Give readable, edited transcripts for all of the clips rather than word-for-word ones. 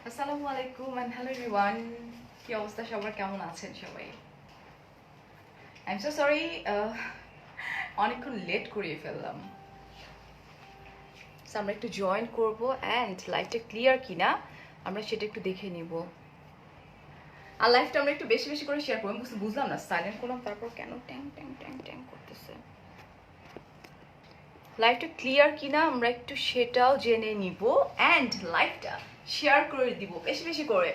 আসসালামু আলাইকুম and hello everyone. কি অবস্থা সবার, কেমন আছেন সবাই? আই এম সো সরি, অনেকক্ষণ লেট করিয়ে ফেললাম। সো আমরা একটু জয়েন করব অ্যান্ড লাইভটা ক্লিয়ার কিনা আমরা সেটা একটু দেখে নিব। আর লাইভটা আমরা একটু বেশি বেশি করে শেয়ার করব। বুঝলাম না, সাইলেন্ট করলাম তারপর কেন ট্যাং ট্যাং ট্যাং ট্যাং করতেছে। লাইভটা ক্লিয়ার কিনা আমরা একটু সেটাও জেনে নিব অ্যান্ড লাইভটা শেয়ার করে দিব বেশি বেশি করে।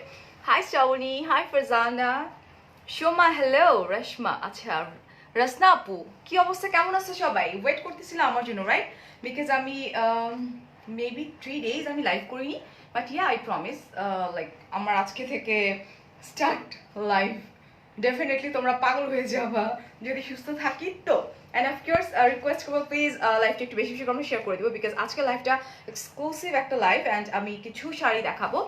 Hi Shraboni, hi Farzana, Soma, hello Rashma, আচ্ছা রসনা আপু, কি অবস্থা, কেমন আছে সবাই? ওয়েট করতেছিলাম আমার জন্য, রাইট? বিকজ আমি মেবি 3 days আমি লাইভ করিনি, but yeah I promise like আমার আজকে থেকে স্টার্ট লাইভ। ডেফিনেটলি তোমরা পাগল হয়ে যাবা যদি সুস্থ থাকি তো। অ্যান্ড অফকোর্স রিকোয়েস্ট করবো প্লিজ লাইভটা একটু বেশি বেশি করে শেয়ার করে দেবো, বিকজ আজকে লাইভটা এক্সক্লুসিভ একটা লাইভ অ্যান্ড আমি কিছু শাড়ি দেখাবো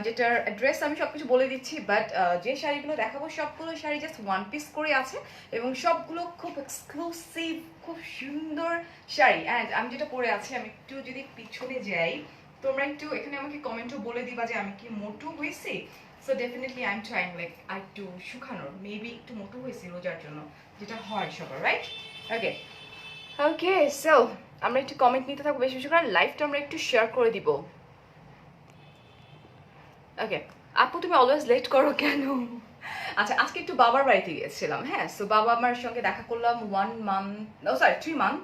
যেটার অ্যাড্রেস আমি সবকিছু বলে দিচ্ছি, বাট যে শাড়িগুলো দেখাবো সবগুলো শাড়ি জাস্ট ওয়ান পিস করে আছে এবং সবগুলো খুব এক্সক্লুসিভ, খুব সুন্দর শাড়ি। অ্যান্ড আমি যেটা পরে আছি, আমি একটু যদি পিছনে যাই, তোমরা একটু এখানে আমাকে কমেন্টও বলে দিবা যে আমি কি মোটু হয়েছি। So definitely I am trying like আর একটু শুকানোর, মেবি একটু মোটু হয়েছি রোজার জন্য, যেটা হয় সবার, রাইট? ওকে ওকে, সো আমরা একটু কমেন্ট নিতে থাকবো বেশি বেশি করে, লাইভটা আমরা একটু শেয়ার করে দিব। ওকে আপু, তুমি অলওয়েজ লেট করো কেন? আচ্ছা, আজকে একটু বাবার বাড়িতে গিয়েছিলাম, হ্যাঁ। সো বাবা আমার সঙ্গে দেখা করলাম 1 month, ও সরি 3 month,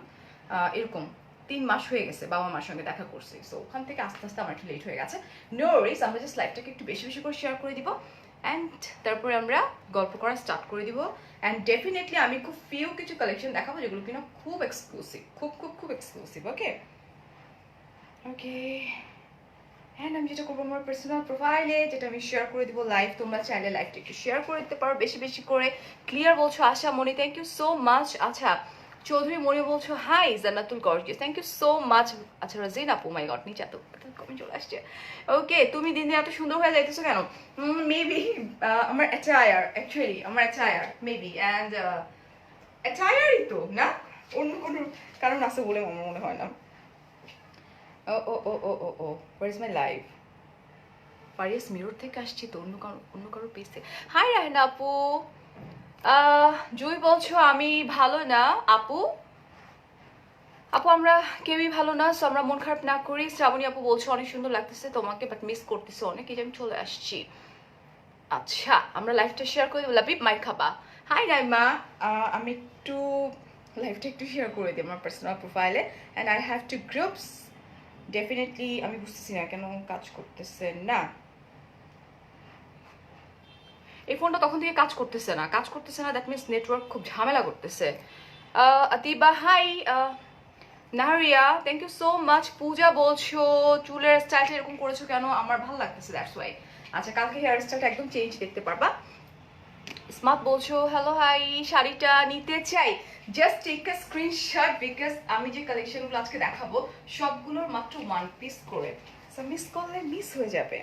এরকম 3 মাস হয়ে গেছে বাবা মার সঙ্গে দেখা করছি। সো ওখান থেকে আস্তে আস্তে আমার একটু লেট হয়ে গেছে। নো ওয়ারিজ, আমরা জাস্ট লাইভটাকে একটু বেশি বেশি করে শেয়ার করে দিব অ্যান্ড তারপরে আমরা গল্প করা স্টার্ট করে দিব। অ্যান্ড ডেফিনেটলি আমি খুব ফিউ কিছু কালেকশন দেখাবো যেগুলো কিনা খুব এক্সক্লুসিভ, খুব খুব খুব এক্সক্লুসিভ। ওকে ওকে, হ্যাঁ আমি যেটা করবো আমার পার্সোনাল প্রোফাইলে, যেটা আমি শেয়ার করে দিব লাইভ, তোমরা চাইলে লাইভটা একটু শেয়ার করে দিতে পারো বেশি বেশি করে। ক্লিয়ার বলছো Asha Moni, thank you so much. আচ্ছা চৌধুরী মনি বলছো hi Jannatul gorgeous, thank you so much. আচ্ছা রাজিন আপু, মাই গড নিচে এত কমেন্ট চলে আসছে। ওকে, তুমি দিন দিন এত সুন্দর হয়ে যাইতেছো কেন? মেবি আমার অ্যাটায়ার, অ্যাকচুয়ালি আমার অ্যাটায়ার মেবি, অ্যান্ড অ্যাটায়ারই তো না, অন্য কোনো কারণ আছে বলে আমার মনে হয় না। ও ও ও ও ও ও where is my life? Furious mirror থেকে আসছি তো, অন্য কারো পেজ থেকে। হাই রাহেনা আপু, জুই বলছো আমি ভালো না আপু। আপু আমরা কেউই ভালো না, সো আমরা মন খারাপ না করি। শ্রাবণী আপু বলছো অনেক সুন্দর লাগতেছে তোমাকে, বাট মিস করতেছে অনেক, এই যে আমি চলে আসছি। আচ্ছা আমরা লাইভটা শেয়ার করে দেবো, লাবিব মাইর খাবা। হাই রাইমা, আমি একটু লাইভটা একটু শেয়ার করে দিই আমার পার্সোনাল প্রোফাইলে, and I have to groups. Definitely আমি বুঝতেছি না কেন কাজ করতেছে না, এই ফোনটা তখন থেকে কাজ করতেছে না, দ্যাট মিনস নেটওয়ার্ক খুব ঝামেলা করতেছে। Atiba hi, Nahariya thank you so much. Puja বলছো চুলের স্টাইলটা এরকম করেছো কেন? আমার ভালো লাগতেছে, দ্যাটস ওয়াই। আচ্ছা কালকে হেয়ার স্টাইলটা একদম চেঞ্জ দেখতে পারবা। স্মার্ট বলছো হ্যালো হাই, শাড়িটা নিতে চাই, just take a screenshot, because আমি যে কালেকশনগুলো আজকে দেখাবো সবগুলোর মাত্র ওয়ান পিস করে, সো মিস করলে মিস হয়ে যাবে।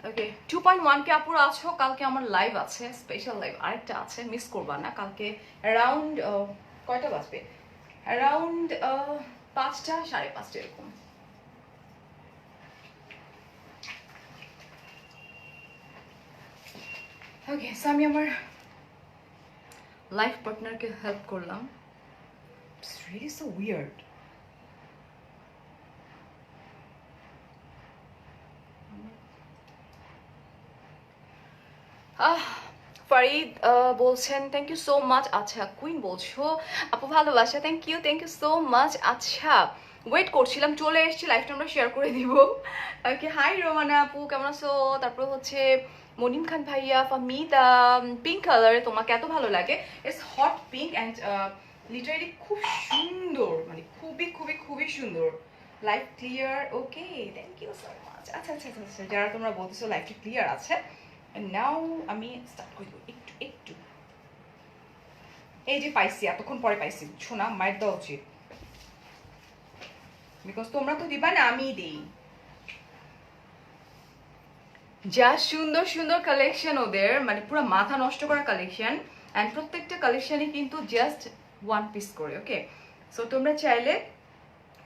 ওকে 2.1 কে আপুর আছো, কালকে আমার লাইভ আছে, স্পেশাল লাইভ আরেকটা আছে, মিস করবা না। কালকে অ্যারাউন্ড কয়টা বাজবে, অ্যারাউন্ড 5টা 5:30 এরকম। ওকে সো আমি আমার লাইফ পার্টনারকে হেল্প করলাম। It's really so weird. Farid বলছেন থ্যাংক ইউ সো মাচ। আচ্ছা কুইন বলছো আপু ভালোবাসা, থ্যাংক ইউ সো মাচ। আচ্ছা ওয়েট করছিলাম, চলে এসেছি, লাইভটা আমরা শেয়ার করে দিব। ওকে হাই রোমানা আপু, কেমন আছো? তারপর হচ্ছে মনিম খান ভাইয়া, ফাহমিদা, পিঙ্ক কালার তোমাকে এত ভালো লাগে, it's hot pink and literally খুব সুন্দর, মানে খুবই খুবই খুবই সুন্দর। Live clear, okay thank you so much. আচ্ছা আচ্ছা আচ্ছা, যারা তোমরা বলতেছো লাইভটা ক্লিয়ার আছে, নাও আমি স্টার্ট করে দেবো একটু একটু। এই যে পাইছি, এতক্ষণ পরে পাইছি, শোনা মায়ের দেওয়া উচিত, বিকজ তোমরা তো দিবা না, আমি দিই। যা সুন্দর সুন্দর কালেকশন ওদের, মানে পুরো মাথা নষ্ট করা কালেকশন, অ্যান্ড প্রত্যেকটা কালেকশনই কিন্তু জাস্ট ওয়ান পিস করে। ওকে সো তোমরা চাইলে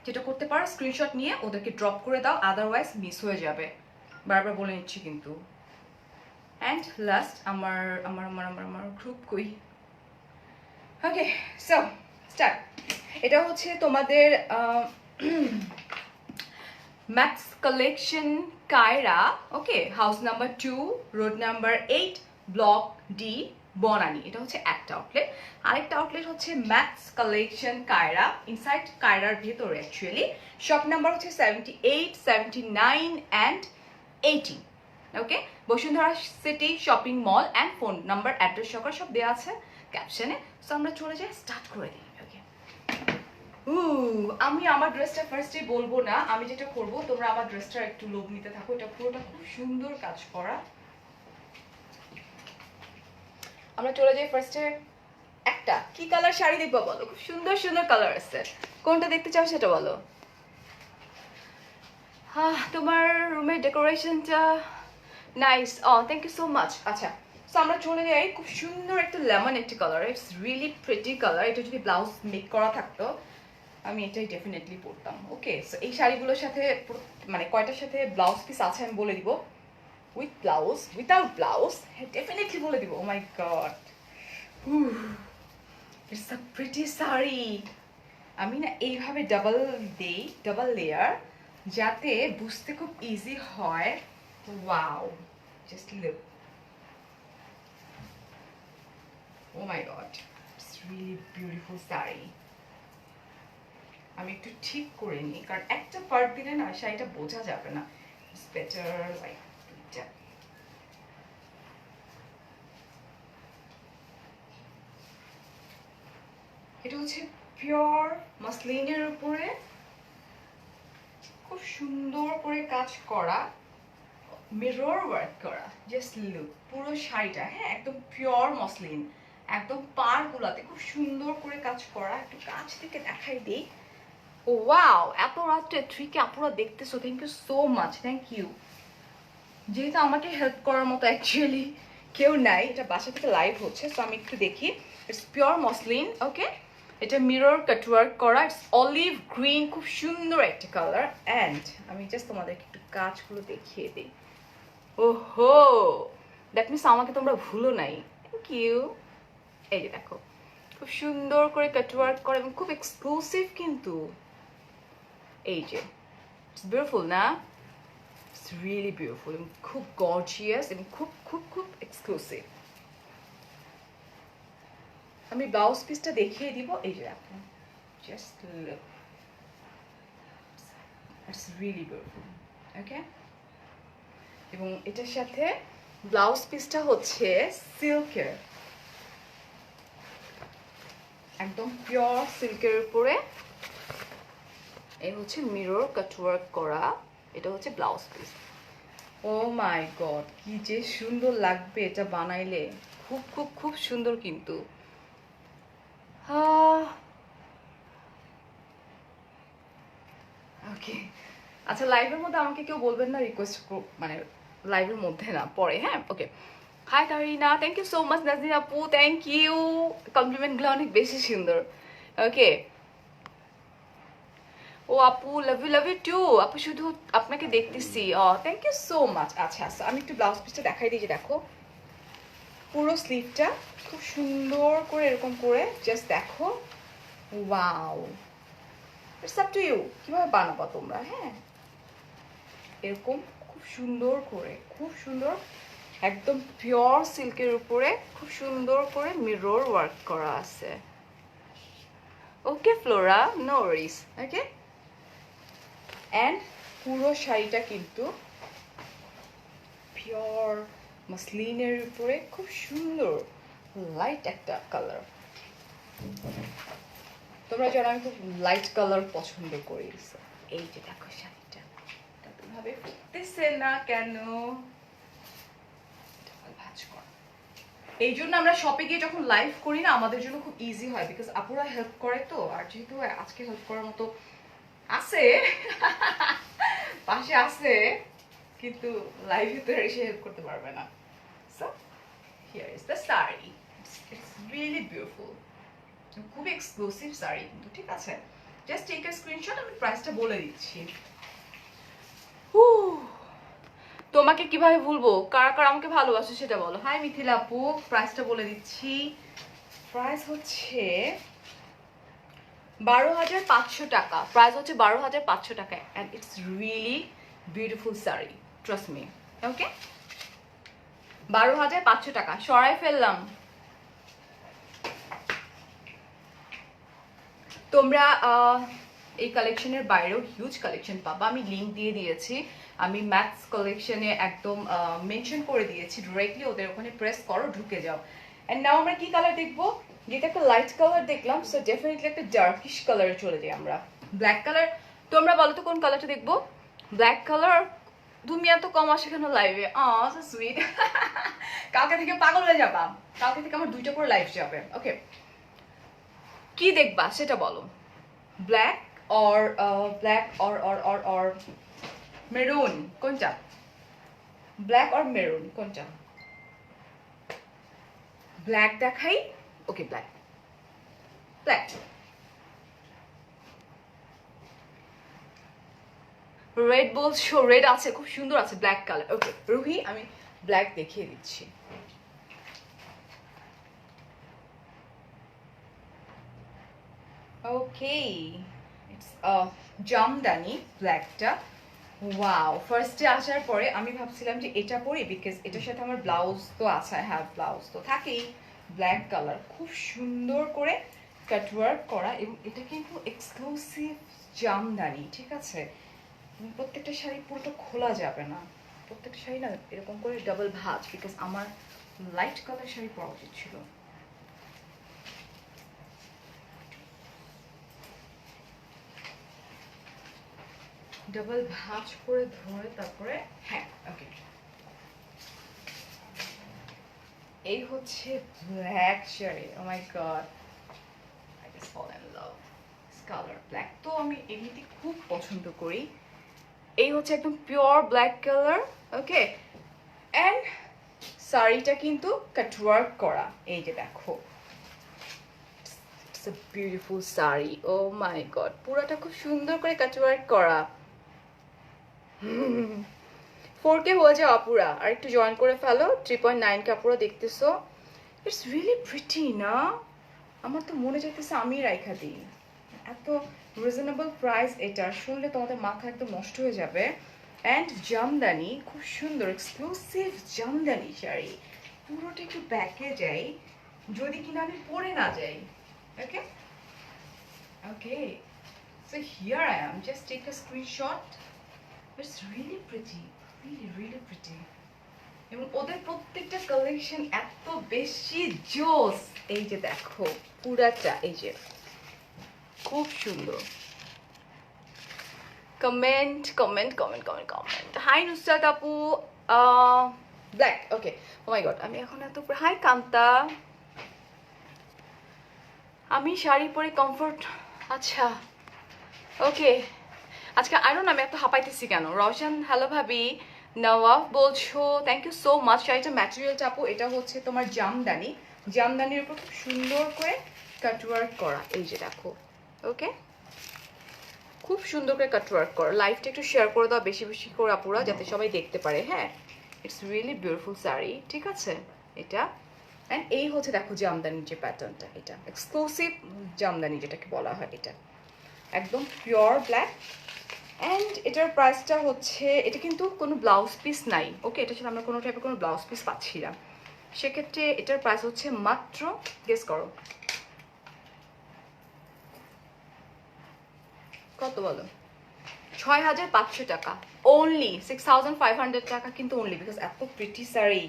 যেটা করতে পারো স্ক্রিনশট নিয়ে ওদেরকে ড্রপ করে দাও, আদারওয়াইজ মিস হয়ে যাবে। বারবার বলে নিচ্ছি কিন্তু। অ্যান্ড লাস্ট আমার আমার আমার আমার আমার গ্রুপ কই, ওকে সো স্টার্ট। এটা হচ্ছে তোমাদের max collection Kaira, okay, house number 2, road number 8, block D, Banani. এটা হচ্ছে একটা আউটলেট। আরেকটা আউটলেট হচ্ছে ম্যাক্স কালেকশন কায়রা, ইনসাইড কায়রার ভেতরে অ্যাকচুয়ালি। শপ নাম্বার হচ্ছে 78, 79 and 80, okay. Bashundhara city shopping mall and phone number, address সকল সব দেওয়া আছে ক্যাপশনে। সো আমরা চলে যাই, স্টার্ট করে দিই। ওকে, আমি আমার ড্রেসটা ফার্স্টে বলবো না, আমি যেটা করব, তোমরা আমার ড্রেসটা একটু লোভ নিতে থাকো। এটা পুরোটা খুব সুন্দর কাজ করা। আমরা চলে যাই ফার্স্টে, একটা কি কালার শাড়ি দেখবো বলো? খুব সুন্দর সুন্দর কালার আছে, কোনটা দেখতে চাও সেটা বলো। হ্যাঁ, তোমার রুমের ডেকোরেশনটা nice, thank you so much. আচ্ছা, সো আমরা চলে যাই, খুব সুন্দর একটা লেমন একটি colour, it's really pretty colour. এটা যদি ব্লাউজ মেক করা থাকতো আমি এটাই ডেফিনেটলি পরতাম। ওকে, সো এই শাড়িগুলোর সাথে মানে কয়টার সাথে ব্লাউজ পিস আছে আমি বলে দিব, with blouse, without blouse, definitely বলে দিব। Oh my god, it's a pretty sari. আমি না এইভাবে ডাবল দেই, ডাবল লেয়ার, যাতে বুঝতে খুব ইজি হয়। Wow, just look, oh my god, it's really beautiful sari. আমি একটু ঠিক করে নিই, কারণ একটা পার্ট দিলে না শাড়িটা বোঝা যাবে না। ইটস বেটার লাইক দুইটা। এটা হচ্ছে পিওর মাসলিনের উপরে খুব সুন্দর করে কাজ করা, মিরর ওয়ার্ক করা, জাস্ট লুক পুরো শাড়িটা। হ্যাঁ, একদম পিওর মসলিন, একদম পার গুলাতে খুব সুন্দর করে কাজ করা। একটু কাছ থেকে দেখাই দিই। ওয়াও, এত রাত্রে 3কে আপুরা দেখতেছো, thank you so much, thank you. যেহেতু আমাকে হেল্প করার মতো অ্যাকচুয়ালি কেউ নাই, এটা বাসা থেকে লাইভ হচ্ছে, তো আমি একটু দেখি। ইটস পিওর মসলিন, ওকে। এটা মিরর কাটওয়ার্ক করা, ইটস অলিভ গ্রিন, খুব সুন্দর একটা কালার। অ্যান্ড আমি জাস্ট তোমাদেরকে একটু কাজগুলো দেখিয়ে দিই। ওহো, দ্যাট মিনস আমাকে তোমরা ভুলো নাই, থ্যাংক ইউ। এই যে দেখো, খুব সুন্দর করে কাটওয়ার্ক করা এবং খুব এক্সক্লুসিভ কিন্তু। এই যে ইটস বিউটিফুল না, ইটস রিয়েলি বিউটিফুল এবং খুব গর্জিয়াস এবং খুব খুব খুব এক্সক্লুসিভ। আমি ব্লাউজ পিসটা দেখিয়ে দিব, এই যে দেখো, just look, it's really beautiful, okay. এবং এটার সাথে ব্লাউজ পিসটা হচ্ছে সিল্কের, একদম পিওর সিল্কের উপরে। এই হচ্ছে মিরর কাটওয়ার্ক করা, এটা হচ্ছে blouse piece. O my god, কি যে সুন্দর লাগবে এটা বানাইলে, খুব খুব খুব সুন্দর কিন্তু। ওকে, আচ্ছা, লাইভের মধ্যে আমাকে কেউ বলবেন না রিকোয়েস্ট, মানে লাইভের মধ্যে না, পরে। হ্যাঁ, okay. Hi Tarina, thank you so much. Nazneen আপু, থ্যাংক ইউ, কমপ্লিমেন্টগুলো অনেক বেশি সুন্দর। ওকে, ও আপু, লাভ ইউ টু আপু, শুধু আপনাকে দেখতেছি। Thank you so much. আচ্ছা আচ্ছা, আমি একটু ব্লাউজ পিসটা দেখাই দিই। যে দেখো, পুরো স্লিভটা খুব সুন্দর করে এরকম করে জাস্ট দেখো, wow, it's up to you কিভাবে বানাবো তোমরা। হ্যাঁ, এরকম খুব সুন্দর করে, খুব সুন্দর, একদম পিওর সিল্কের উপরে খুব সুন্দর করে মিরর ওয়ার্ক করা আছে। ওকে Flora, no Warsi, okay. And পুরো শাড়িটা কিন্তু পিওর মাসলিনের উপরে খুব সুন্দর লাইট একটা কালার। তোমরা জানো আমি খুব লাইট কালার পছন্দ করি। এই যে দেখো শাড়িটা, ভাবে ফুটতেছে না কেন? এই জন্য আমরা শপে গিয়ে যখন লাইভ করি না, আমাদের জন্য খুব ইজি হয়, বিকজ আপুরা হেল্প করে তো। আর যেহেতু আজকে হেল্প করার মতো আছে পাশে আছে, কিন্তু লাইভে তো এসে হেল্প করতে পারবে না। So here is the sari, it's really beautiful, খুব এক্সক্লুসিভ শাড়ি কিন্তু, ঠিক আছে। জাস্ট টেক আ স্ক্রিনশট, আমি প্রাইসটা বলে দিচ্ছি। তোমাকে কিভাবে ভুলবো, কারা কারা আমাকে ভালোবাসে সেটা বলো। হাই মিথিলা আপু, প্রাইসটা বলে দিচ্ছি। প্রাইস হচ্ছে 12,500 টাকা। প্রাইস হচ্ছে 12,500 টাকা, and it's really beautiful sari, trust me. Okay, 12,500 টাকা। সরাই ফেললাম। তোমরা এই কালেকশনের বাইরেও হিউজ কালেকশন পাবা, আমি লিঙ্ক দিয়ে দিয়েছি। আমি ম্যাথস কালেকশনে একদম মেনশন করে দিয়েছি, ডিরেক্টলি ওদের ওখানে প্রেস করো, ঢুকে যাও। অ্যান্ড নাও আমরা কি কালার দেখবো? যেটা একটা লাইট কালার দেখলাম, সো ডেফিনেটলি একটা ডার্কিশ কালারে চলে যাই আমরা। ব্ল্যাক কালার, তোমরা বলো তো কোন কালারটা দেখবো? Black colour. তুমি এত কম আসে কেন লাইভে? So sweet. কালকে থেকে পাগল হয়ে যাবা, কালকে থেকে আমার 2টা করে লাইভ যাবে। ওকে, কি দেখবা সেটা বলো। ব্ল্যাক or মেরুন, কোনটা? ব্ল্যাক অর মেরুন, কোনটা? ব্ল্যাক দেখাই। ওকে, ব্ল্যাক। রেড বলছো? রেড আছে, খুব সুন্দর আছে, ব্ল্যাক কালার। ওকে রুহি, আমি ব্ল্যাক দেখিয়ে দিচ্ছি। ওকে, ইটস জামদানি ব্ল্যাকটা। ওয়াও, ফার্স্টে আসার পরে আমি ভাবছিলাম যে এটা পরি, বিকজ এটার সাথে আমার ব্লাউজ তো আছে, হ্যাঁ ব্লাউজ তো থাকেই। ব্ল্যাক কালার, খুব সুন্দর করে কাটওয়ার্ক করা, এবং এটা কিন্তু এক্সক্লুসিভ জামদানি, ঠিক আছে? প্রত্যেকটা শাড়ি পুরোটা খোলা যাবে না, প্রত্যেকটা শাড়ি না এরকম করে ডাবল ভাঁজ, বিকজ আমার লাইট কালার শাড়ি পরা উচিত ছিল। ডাবল ভাঁজ করে ধরে তারপরে, হ্যাঁ ওকে। এই হচ্ছে black sari. Oh my God, I just fall in love this colour. Black তো আমি এমনিতে খুব পছন্দ করি। এই হচ্ছে একদম pure black colour. Okay, and শাড়িটা কিন্তু কাটওয়ার্ক করা, এই যে দেখো, it's a beautiful sari. Oh my God, পুরোটা খুব সুন্দর করে কাটওয়ার্ক করা। 4K হয়ে যাও আপুরা, আর একটু জয়েন করে ফেলো। 3.9K আপুরা দেখতেছো। ইটস রিয়েলি প্রিটি না? আমার তো মনে চাইতেছে আমি রাইখা দিই। এত রিজনেবল প্রাইস, এটা শুনলে তোমাদের মাথা একদম নষ্ট হয়ে যাবে। অ্যান্ড জামদানি, খুব সুন্দর এক্সক্লুসিভ জামদানি শাড়ি। পুরোটা একটু ব্যাকে যাই, যদি কিনা আমি পরে না যাই। Okay okay, so here I am, just take a screenshot. It's really pretty, really pretty. এবং ওদের প্রত্যেকটা কালেকশন এত বেশি জোস। এই যে দেখো পুরাটা, এই যে খুব সুন্দর। Comment comment comment comment comment. Hi Nusrat আপু, black. Okay, O my god, আমি এখন এত, হাই কান্তা, আমি শাড়ি পরে কমফোর্ট। আচ্ছা ওকে, আজকে আরো না আমি এত হাঁপাইতেছি কেন? রওশন, হ্যালো ভাবি। নওয়াব বলছো, থ্যাংক ইউ সো মাচ। শাড়িটা ম্যাটেরিয়ালটা আপু, এটা হচ্ছে তোমার জামদানি, জামদানির উপর খুব সুন্দর করে কাটওয়ার্ক করা, এই যে দেখো। ওকে, খুব সুন্দর করে কাটওয়ার্ক করা। লাইভটা একটু শেয়ার করে দাও বেশি বেশি করে আপুরা, যাতে সবাই দেখতে পারে। হ্যাঁ, ইটস রিয়েলি বিউটিফুল শাড়ি, ঠিক আছে? এটা অ্যান্ড এই হচ্ছে দেখো জামদানির যে প্যাটার্নটা, এটা এক্সক্লুসিভ জামদানি যেটাকে বলা হয়, এটা একদম পিওর ব্ল্যাক। অ্যান্ড এটার প্রাইসটা হচ্ছে, এটা কিন্তু কোনো ব্লাউজ পিস নাই। ওকে, এটার সাথে আমরা কোনো টাইপের কোনো ব্লাউজ পিস পাচ্ছি না, সেক্ষেত্রে এটার প্রাইস হচ্ছে মাত্র, গেস করো কত বলো? 6,500 টাকা অনলি, 6,500 টাকা কিন্তু অনলি, বিকজ এত প্রিটি শাড়ি।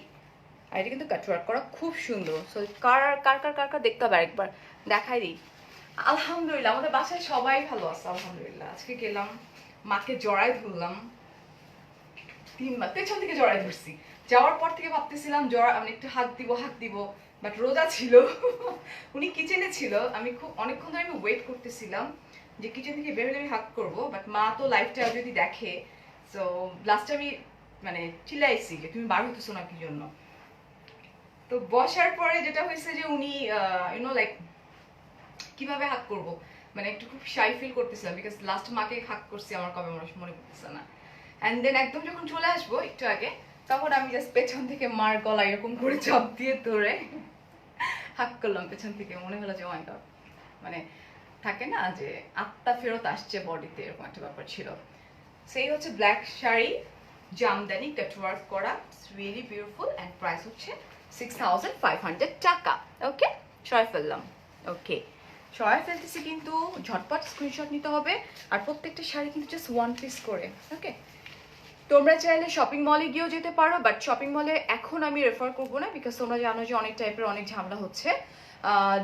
আর এটা কিন্তু কাটওয়ার্ক করা, খুব সুন্দর। সো কার কার কার কার কার দেখতে হবে একবার দেখাই দিই। আলহামদুলিল্লাহ আমাদের বাসায় সবাই ভালো আছে, আলহামদুলিল্লাহ। আজকে গেলাম, মাকে জড়াই ধরলাম, 3 মাস পেছন থেকে জড়াই ধরছি। যাওয়ার পর থেকে ভাবতেছিলাম আমি একটু হাত দিব, বাট রোজা ছিল। উনি কিচেনে ছিল, আমি খুব অনেকক্ষণ ধরে আমি ওয়েট করতেছিলাম যে কিচেন থেকে বের হলে আমি হাত করবো, বাট মা তো লাইফটা যদি দেখে, সো লাস্টে আমি মানে চিল্লাইছি যে তুমি বার হতেছো না কি জন্য। তো বসার পরে যেটা হয়েছে যে উনি ইউনো লাইক কিভাবে হাত করব, মানে একটু খুব শাই ফিল করতেছিলাম, বিকজ লাস্ট মাকে হাক করছি আমার কবে মনে পড়তেছে না। অ্যান্ড দেন একদম যখন চলে আসবো একটু আগে, তখন আমি জাস্ট পেছন থেকে মার গলা এরকম করে চাপ দিয়ে ধরে হাক করলাম পেছন থেকে। মনে হলো যে ও মাই গড, মানে থাকে না যে আত্মা ফেরত আসছে বডিতে, এরকম একটা ব্যাপার ছিল। সেই হচ্ছে ব্ল্যাক শাড়ি, জামদানি কাটওয়ার্ক করা, রিয়েলি বিউটিফুল, অ্যান্ড প্রাইস হচ্ছে 6500 টাকা। ওকে, সরাই ফেললাম। ওকে, সরাই ফেলতেছি, কিন্তু ঝটপট স্ক্রিনশট নিতে হবে। আর প্রত্যেকটা শাড়ি কিন্তু জাস্ট ওয়ান পিস করে। ওকে, তোমরা চাইলে শপিং মলে গিয়েও যেতে পারো, বাট শপিং মলে এখন আমি রেফার করবো না, বিকজ তোমরা জানো যে অনেক টাইপের অনেক ঝামেলা হচ্ছে।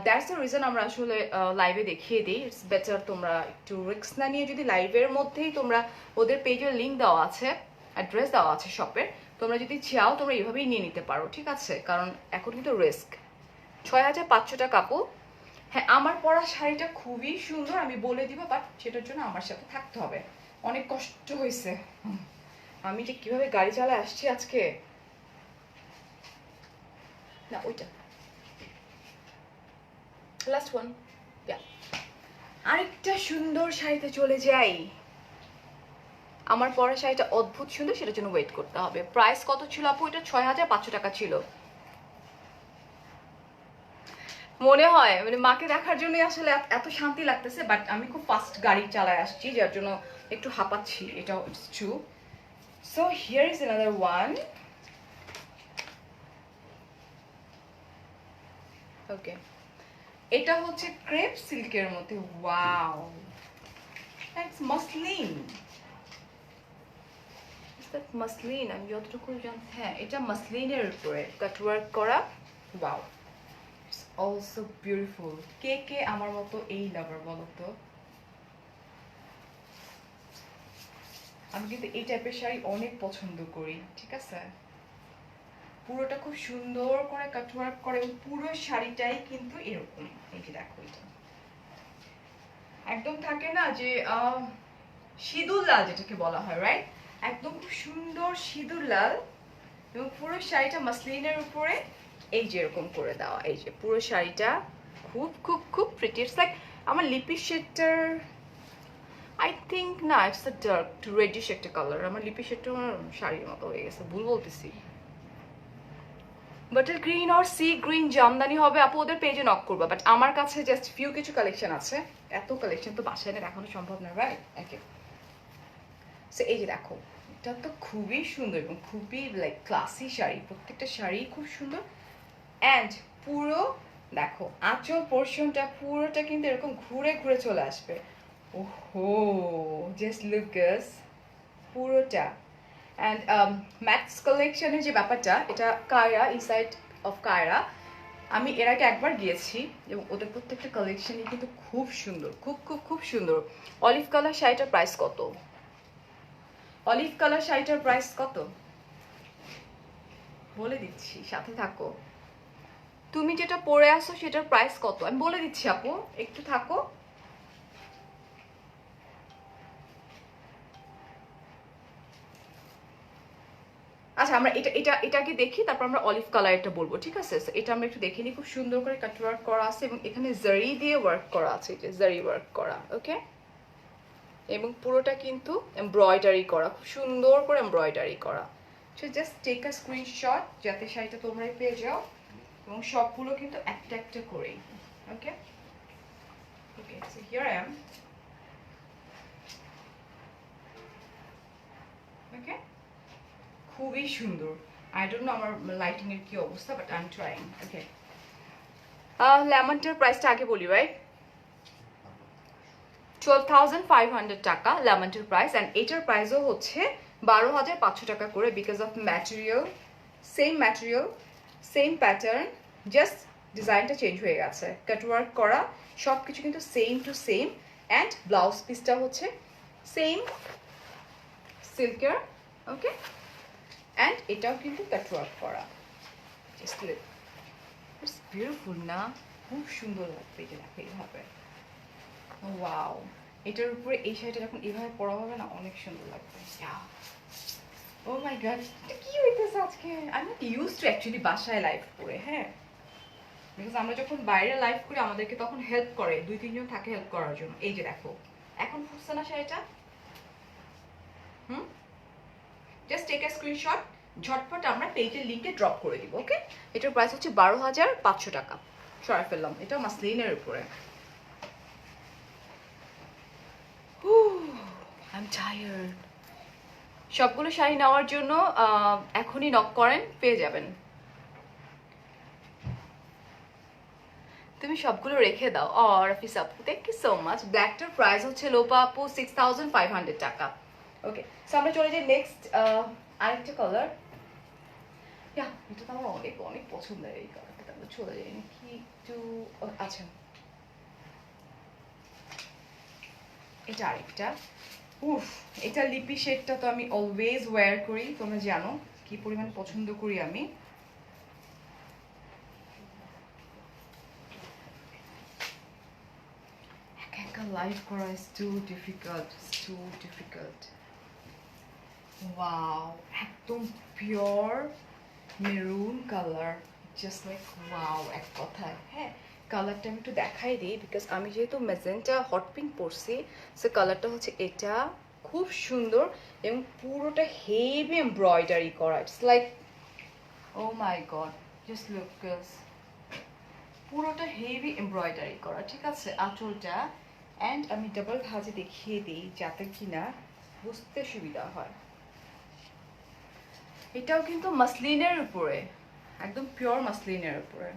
দ্যাটস দ্য রিজন আমরা আসলে লাইভে দেখিয়ে দিই। ইটস বেটার তোমরা একটু রিস্ক না নিয়ে, যদি লাইভের মধ্যেই তোমরা, ওদের পেজের লিঙ্ক দেওয়া আছে, অ্যাড্রেস দেওয়া আছে শপের, তোমরা যদি চাও তোমরা এইভাবেই নিয়ে নিতে পারো, ঠিক আছে? কারণ এখন কিন্তু রিস্ক। 6500 টাকা আপু। হ্যাঁ, আমার পরা শাড়িটা খুবই সুন্দর, আমি বলে দিব, বাট সেটার জন্য আমার সাথে থাকতে হবে। অনেক কষ্ট হয়েছে, আমি যে কিভাবে গাড়ি চালায় আসছি আজকে। না, ওইটা লাস্ট ওয়ান। আরেকটা সুন্দর শাড়িতে চলে যাই। আমার পরা শাড়িটা অদ্ভুত সুন্দর, সেটার জন্য ওয়েট করতে হবে। প্রাইস কত ছিল আপু? এটা 6500 টাকা ছিল। মনে হয় মানে মাকে দেখার জন্য আসলে এত শান্তি লাগতেছে, বাট আমি খুব ফাস্ট গাড়ি চালায় আসছি, যার জন্য একটু হাঁপাচ্ছি, এটাও it's true. So here is another one. Okay, এটা হচ্ছে ক্রেপ সিল্কের মধ্যে। Wow, that's muslin. That muslin, আমি যতটুকু জানি, হ্যাঁ এটা মাসলিনের উপরে কাটওয়ার্ক করা। Wow, it's also beautiful. কে কে আমার মতো এই লাভার বলো তো? আমি কিন্তু এই টাইপের শাড়ি অনেক পছন্দ করি, ঠিক আছে? পুরোটা খুব সুন্দর করে কাটওয়ার্ক করে, এবং পুরো শাড়িটাই কিন্তু এরকম। এই যে দেখো, এটা একদম থাকে না যে সিঁদুর লাল যেটাকে বলা হয়, রাইট? একদম খুব সুন্দর সিঁদুর লাল, এবং পুরো শাড়িটা মাসলিনের উপরে এই যে এরকম করে দেওয়া। এই যে পুরো শাড়িটা খুব খুব খুব প্রিটি। ইটস লাইক আমার লিপি শেডটার, আই থিঙ্ক না, it's a dark to reddish একটা কালার। আমার লিপি শেডটা আমার শাড়ির মতো হয়ে গেছে, ভুল বলতেছি। বাটার গ্রিন আর সি গ্রিন জামদানি হবে আপু, ওদের পেজে নক করবা। বাট আমার কাছে জাস্ট ফিউ কিছু কালেকশন আছে, এত কালেকশন তো বাসায় এনে দেখানো সম্ভব না, রাইট? ওকে, সো এই যে দেখো, এটা তো খুবই সুন্দর এবং খুবই লাইক ক্লাসি শাড়ি। প্রত্যেকটা শাড়ি খুব সুন্দর। অ্যান্ড পুরো দেখো আঁচল পোর্শনটা পুরোটা কিন্তু এরকম ঘুরে ঘুরে চলে আসবে। ওহো, জাস্ট লুক গাইস, পুরোটা। অ্যান্ড ম্যাক্স কালেকশনের যে ব্যাপারটা, এটা কায়রা, ইনসাইড অফ কায়রা। আমি এর আগে একবার গিয়েছি, এবং ওদের প্রত্যেকটা কালেকশনই কিন্তু খুব সুন্দর, খুব খুব খুব সুন্দর। অলিভ কালার শাড়িটার প্রাইস কত? অলিভ কালার শাড়িটার প্রাইস কত বলে দিচ্ছি, সাথে থাকো। তুমি যেটা পরে আসো সেটার প্রাইস কত আমি বলে দিচ্ছি আপু, একটু থাকো। আচ্ছা, আমরা এটাকে দেখি, তারপর আমরা অলিভ কালার এটা বলবো, ঠিক আছে? এটা আমরা একটু দেখে নিই। খুব সুন্দর করে কাট ওয়ার্ক করা আছে, এবং এখানে জারি দিয়ে ওয়ার্ক করা আছে, এটা জারি ওয়ার্ক করা। ওকে, এবং পুরোটা কিন্তু এমব্রয়ডারি করা, খুব সুন্দর করে এমব্রয়ডারি করা। So just take a screenshot, যাতে শাড়িটা তোমরাই পেয়ে যাও, এবং সবগুলো কিন্তু একটা একটা করেই। ওকে okay, so here I M. ওকে, খুবই সুন্দর। আই ডোন্ট নো আমার লাইটিং এর কি অবস্থা, বাট আই এম ট্রাইং। ওকে, লেমনটার প্রাইসটা আগে বলি, রাইট? 12,500 টাকা লেমনটার প্রাইস। অ্যান্ড এটার প্রাইসও হচ্ছে 12,500 টাকা করে, because of material, same pattern, just ডিজাইনটা চেঞ্জ হয়ে গেছে। কাটওয়ার্ক করা সব কিছু কিন্তু same to same. And blouse পিসটা হচ্ছে সেম সিল্কের। ওকে, অ্যান্ড এটাও কিন্তু কাটওয়ার্ক করা। জাস্ট ইটস বিউটিফুল না? খুব সুন্দর লাগবে এটা, দেখো এইভাবে। ওয়াও, এটার উপরে এই শাড়িটা যখন এইভাবে পরা হবে না, অনেক সুন্দর লাগবে। ও মাই গড, কি হইতেছে আজকে? I am not used to actually বাসায় লাইভ করে। হ্যাঁ, বিকজ আমরা যখন বাইরে লাইভ করি আমাদেরকে তখন হেল্প করে, 2-3 জন থাকে হেল্প করার জন্য। এই যে দেখো এখন ফুটছে না শাড়িটা। জাস্ট টেক এ স্ক্রিনশট, ঝটপট আমরা পেজের লিঙ্কে ড্রপ করে দিব। ওকে, এটার প্রাইস হচ্ছে 12,500 টাকা। সরাই ফেললাম, এটা মাসলিনের উপরে। I'm tired. সবগুলো শাড়ি নেওয়ার জন্য এখনই নক করেন, পেয়ে যাবেন। তুমি সবগুলো রেখে দাও। রাফিস আপু থ্যাংক ইউ সো মাচ। ব্ল্যাকটার প্রাইস হচ্ছে লোপা আপু 6,500 টাকা। ওকে, সো আমরা চলে যাই নেক্সট আরেকটা কালার। এটা তো আমার অনেক অনেক পছন্দের এই কালারটা। আমরা চলে যাই নাকি একটু, আচ্ছা এটা আরেকটা। উফ, এটা লিপি শেডটা তো আমি অলওয়েজ ওয়্যার করি, তোমরা জানো কি পরিমাণ পছন্দ করি আমি। একা লাইভ করা ইজ টু ডিফিকাল্ট। ওয়াও, একদম pure maroon colour, just like wow এক কথায়। হ্যাঁ, কালারটা আমি একটু দেখাই দিই বিকজ আমি যেহেতু ম্যাজেন্টা হট পিঙ্ক পরছি, সো কালারটা হচ্ছে এটা। খুব সুন্দর এবং পুরোটা হেভি এমব্রয়ডারি করা। It's like oh my god, just look guys, পুরোটা হেভি এমব্রয়ডারি করা। ঠিক আছে, আঁচলটা অ্যান্ড আমি ডাবল ভাঁজে দেখিয়ে দিই যাতে কিনা বুঝতে সুবিধা হয়। এটাও কিন্তু মাসলিনের উপরে, একদম পিওর মাসলিনের উপরে।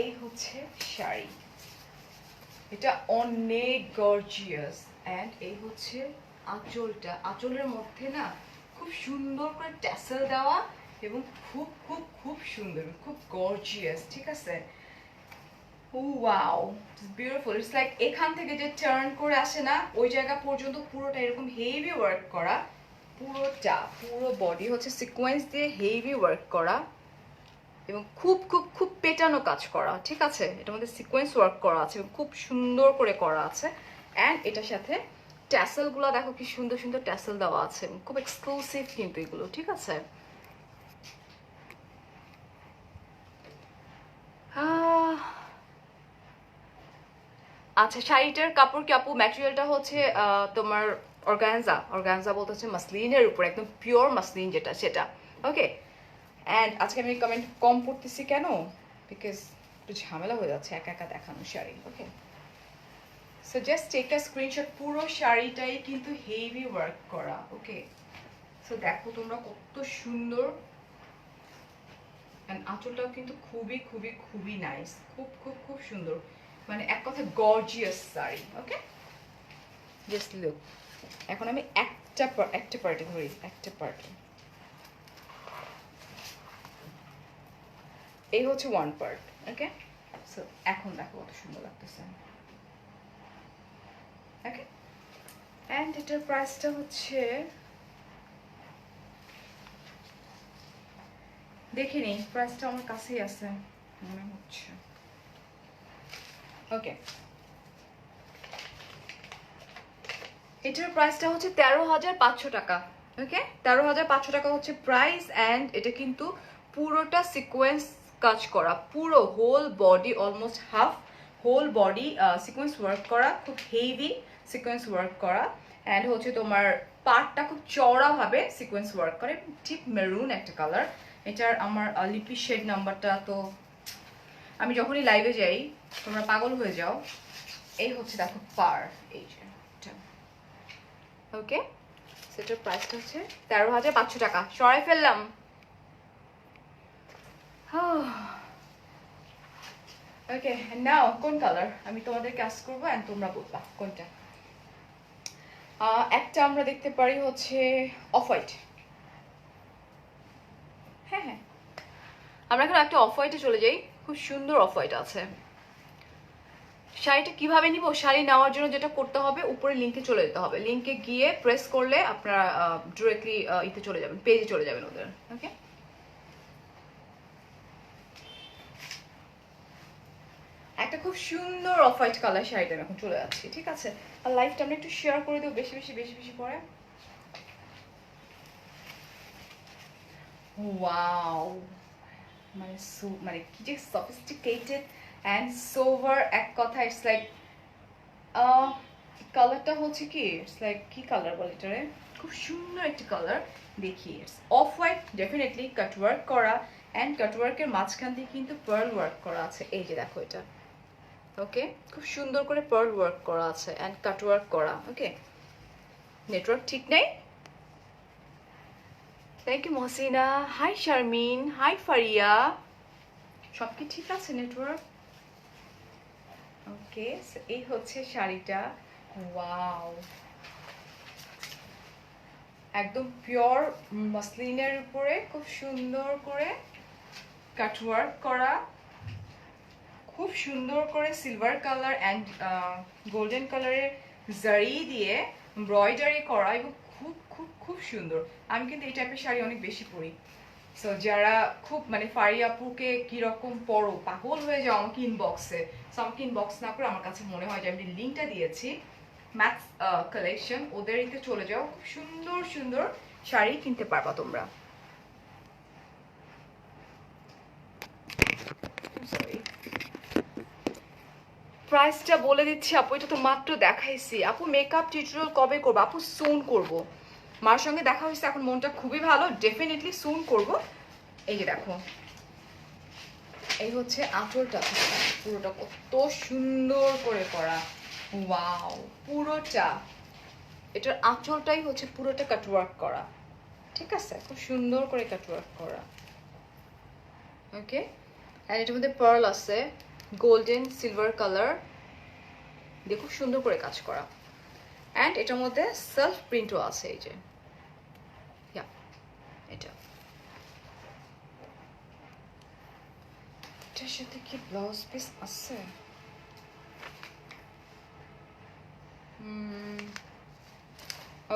এই হচ্ছে শাড়ি, এটা অনেক গর্জিয়াস। অ্যান্ড এই হচ্ছে আঁচলটা, আঁচলের মধ্যে না খুব সুন্দর করে ট্যাসেল দেওয়া এবং খুব খুব খুব সুন্দর, খুব গর্জিয়াস। ঠিক আছে, ওয়াও বিউটিফুল। ইটস লাইক এখান থেকে যে টার্ন করে আসে না ওই জায়গা পর্যন্ত পুরোটা এরকম হেভি ওয়ার্ক করা। পুরো বডি হচ্ছে সিকোয়েন্স দিয়ে হেভি ওয়ার্ক করা এবং খুব খুব খুব পেটানো কাজ করা। ঠিক আছে, এটার মধ্যে সিকোয়েন্স ওয়ার্ক করা আছে, খুব সুন্দর করে করা আছে। অ্যান্ড এটার সাথে ট্যাসেলগুলো দেখো কি সুন্দর সুন্দর ট্যাসেল দেওয়া আছে, খুব এক্সক্লুসিভ কিন্তু এগুলো। ঠিক আছে, আচ্ছা শাড়িটার কাপড় কি আপু? ম্যাটেরিয়ালটা হচ্ছে তোমার অর্গানজা বলতে হচ্ছে মাসলিনের উপর, একদম পিওর মাসলিন যেটা সেটা। ওকে, অ্যান্ড আজকে আমি কমেন্ট কম পড়তেছি কেন, বিকজ একটু ঝামেলা হয়ে যাচ্ছে একা একা দেখানো sari. Okay, so just take a screenshot. পুরো শাড়িটাই কিন্তু হেভি ওয়ার্ক করা। ওকে, সো দেখো তোমরা কত সুন্দর। অ্যান্ড আঁচলটাও কিন্তু খুবই খুবই খুবই নাইস, খুব খুব খুব সুন্দর, মানে এক কথা গর্জিয়াস শাড়ি। ওকে, জাস্ট লুক। এখন আমি একটা পার্টে ধরি, একটা পার্টে। এই হচ্ছে ওয়ান পার্ট। ওকে, সো এখন দেখো কত সুন্দর লাগতেছে। ওকে, অ্যান্ড এটার প্রাইসটা হচ্ছে, দেখিনি প্রাইসটা আমার কাছেই আছে মনে হচ্ছে। ওকে, এটার প্রাইসটা হচ্ছে 13,500 টাকা। ওকে, 13,500 টাকা হচ্ছে প্রাইস। অ্যান্ড এটা কিন্তু পুরোটা সিকোয়েন্স কাজ করা, পুরো whole body, almost half whole body sequence work করা, খুব হেভি সিকোয়েন্স ওয়ার্ক করা। অ্যান্ড হচ্ছে তোমার পার্টটা খুব চওড়াভাবে সিকোয়েন্স ওয়ার্ক করে, ঠিক মেরুন একটা কালার। এটার আমার লিপি শেড নাম্বারটা তো আমি যখনই লাইভে যাই তোমরা পাগল হয়ে যাও। এই হচ্ছে দেখো পার, এই যে। ওকে, সেটার প্রাইসটা হচ্ছে 13,500 টাকা। সরাই ফেললাম। ওকে, নাও কোন কালার আমি তোমাদেরকে আস্ক করবো অ্যান্ড তোমরা বলবা কোনটা। একটা আমরা দেখতে পারি হচ্ছে অফ হোয়াইট। হ্যাঁ হ্যাঁ, আমরা এখন একটা অফ হোয়াইটে চলে যাই। খুব সুন্দর অফ হোয়াইট আছে। শাড়িটা কিভাবে নিব? শাড়ি নেওয়ার জন্য যেটা করতে হবে, উপরে লিঙ্কে চলে যেতে হবে। লিঙ্কে গিয়ে প্রেস করলে আপনারা ডিরেক্টলি ইতে চলে যাবেন, পেজে চলে যাবেন ওদের। ওকে, একটা খুব সুন্দর অফ হোয়াইট কালার শাড়িটা আমি এখন চলে যাচ্ছি। ঠিক আছে, আর লাইফটা আমরা একটু শেয়ার করে দেবো বেশি বেশি বেশি বেশি করে। ওয়াও, মানে কি যে সফিস্টিকেটেড অ্যান্ড সোভার, এক কথা ইটস লাইক কালারটা হচ্ছে কি, ইটস লাইক কি কালার বলে এটারে, খুব সুন্দর একটি কালার। দেখি it's off white, definitely cutwork করা, অ্যান্ড কাটওয়ার্কের মাঝখান দিয়ে কিন্তু পার্ল ওয়ার্ক করা আছে। এই যে দেখো এটা, ওকে, খুব সুন্দর করে পার্ল ওয়ার্ক করা আছে অ্যান্ড কাটওয়ার্ক করা। ওকে, নেটওয়ার্ক ঠিক নেই। Thank you Mohsina, hi Sharmin, hi Faria, সব কি ঠিক আছে নেটওয়ার্ক? ওকে, এই হচ্ছে শাড়িটা। ওয়াও, একদম পিওর মসলিনের উপরে খুব সুন্দর করে কাটওয়ার্ক করা, খুব সুন্দর করে সিলভার কালার অ্যান্ড গোল্ডেন কালারের জারি দিয়ে এমব্রয়ডারি করা, এবং খুব খুব খুব সুন্দর। আমি কিন্তু এই টাইপের শাড়ি অনেক বেশি পরি। সো যারা খুব মানে ফারি আপুকে কীরকম পরো পাগল হয়ে যাও আমাকে ইনবক্সে, সো আমাকে ইনবক্স না করে আমার কাছে মনে হয় যে আমি লিঙ্কটা দিয়েছি ম্যাথস কালেকশন, ওদের ইতে চলে যাও, খুব সুন্দর সুন্দর শাড়ি কিনতে পারবা তোমরা। সরি, প্রাইসটা বলে দিচ্ছি আপু, এটা তো মাত্র দেখাইছি আপু। মেকআপ টিউটোরিয়াল কবে করবো আপু? সুন করব, মার সঙ্গে দেখা হয়েছে, এখন মনটা খুবই ভালো, ডেফিনেটলি সুন করব। এই যে দেখো, এই হচ্ছে আঁচলটা, পুরোটা কত সুন্দর করে করা, ওয়াও, পুরোটা এটার আঁচলটাই হচ্ছে পুরোটা কাটওয়ার্ক করা, ঠিক আছে, খুব সুন্দর করে কাটওয়ার্ক করা। ওকে, অ্যান্ড এটার মধ্যে পার্ল আছে, গোল্ডেন সিলভার কালার দিয়ে খুব সুন্দর করে কাজ করা, অ্যান্ড এটার মধ্যে সেলফ প্রিন্টও আছে। এই যে এটা, এটার সাথে কি ব্লাউজ পিস আছে?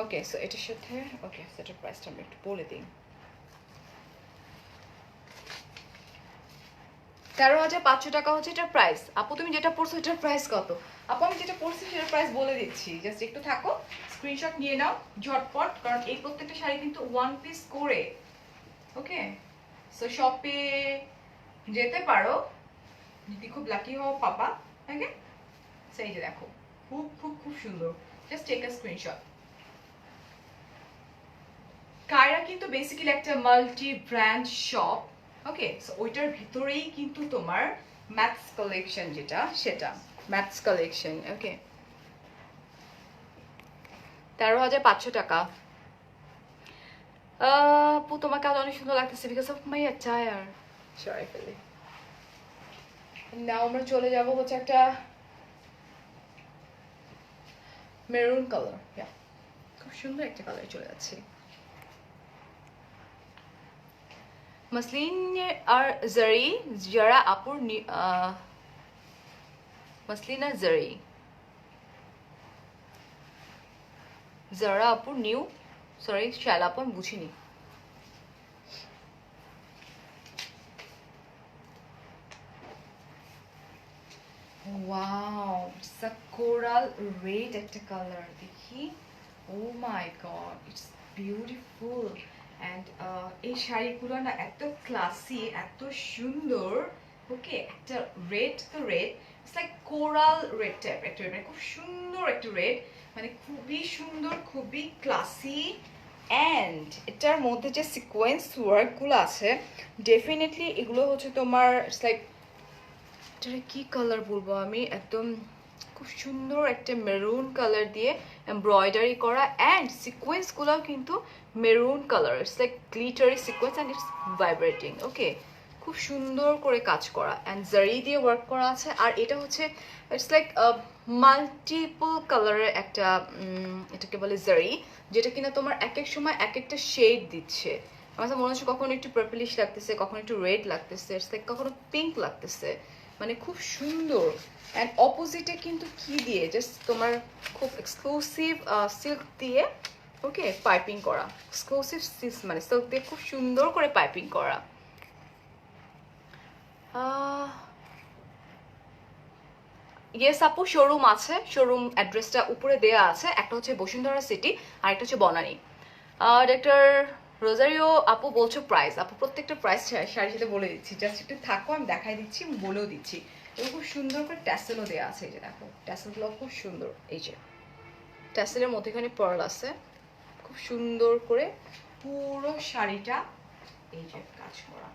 ওকে, সো এটার সাথে, ওকে, সেটার প্রাইসটা আমি একটু বলে দিই। 13,500 টাকা হচ্ছে এটার প্রাইস। আপু তুমি যেটা পড়ছো এটার প্রাইস কত? আপু আমি যেটা পড়ছি সেটার প্রাইস বলে দিচ্ছি, জাস্ট একটু থাকো, স্ক্রিনশট নিয়ে নাও ঝটপট, কারণ এই প্রত্যেকটা শাড়ি কিন্তু ওয়ান পিস করে। ওকে, সো শপে যেতে পারো যদি খুব লাকি হও পাবা। ওকে, সেই যে দেখো, খুব খুব খুব সুন্দর, just take a screenshot. Kayra কিন্তু বেসিক্যালি একটা multi brand shop. Okay, so ওইটার ভিতরেই কিন্তু তোমার ম্যাথস কালেকশন, যেটা সেটা ম্যাথস কালেকশন। ওকে, 13,500 টাকা। আপু তোমাকে আজ অনেক সুন্দর লাগতেছে because of my attire. Sorry ফেলে নাও, আমরা চলে যাব হচ্ছে একটা মেরুন কালার, খুব সুন্দর একটা কালার চলে যাচ্ছে। মসলিন আর জারি, যারা আপুর মসলিন আর জারি, যারা আপুর নিউ, সরি শায়লা আপু আমি বুঝিনি। Wow, it's a coral red একটা কালার, দেখি, ও my god, it's beautiful. And এই শাড়িগুলো না এত ক্লাসি, এত সুন্দর। ওকে, একটা রেড, তো red it's like coral red type একটা, মানে খুব সুন্দর একটা রেড, মানে খুবই সুন্দর, খুবই ক্লাসি। অ্যান্ড এটার মধ্যে যে সিকোয়েন্স ওয়ার্কগুলো আছে, ডেফিনেটলি এগুলো হচ্ছে তোমার ইটস লাইক, এটারে কি কালার বলবো আমি, একদম খুব সুন্দর একটা মেরুন কালার দিয়ে এমব্রয়ডারি করা, অ্যান্ড সিকোয়েন্সগুলোও কিন্তু maroon colour, it's like glittery sequence and it's vibrating. Okay, খুব সুন্দর করে কাজ করা, অ্যান্ড জারি দিয়ে ওয়ার্ক করা আছে। আর এটা হচ্ছে ইটস লাইক মাল্টিপল কালারের একটা, এটাকে বলে জারি, যেটা কিনা তোমার এক এক সময় এক একটা শেড দিচ্ছে। আমার মনে হচ্ছে কখনো একটু পার্পলিশ লাগতেছে, কখনো একটু রেড লাগতেছে, ইটস লাইক কখনো পিঙ্ক লাগতেছে, মানে খুব সুন্দর। অ্যান্ড অপোজিটে কিন্তু কি দিয়ে, জাস্ট তোমার খুব এক্সক্লুসিভ সিল্ক দিয়ে, ওকে, পাইপিং করা, এক্সক্লুসিভ মানে সিল্ক দিয়ে খুব সুন্দর করে পাইপিং করা। ইয়েস আপু, শোরুম আছে, শোরুম অ্যাড্রেসটা উপরে দেয়া আছে, একটা হচ্ছে বসুন্ধরা সিটি আর একটা হচ্ছে বনানী। ডাক্তার রোজারিও আপু বলছো প্রাইস, আপু প্রত্যেকটা প্রাইস শাড়ির সাথে বলে দিচ্ছি, জাস্ট একটু থাকো, আমি দেখাই দিচ্ছি এবং বলেও দিচ্ছি। এবং খুব সুন্দর করে ট্যাসেলও দেওয়া আছে, এই যে দেখো ট্যাসেলগুলো খুব সুন্দর, এই যে ট্যাসেলের মধ্যেখানে পার্ল আছে, খুব সুন্দর করে পুরো শাড়িটা এই যে কাজ করা।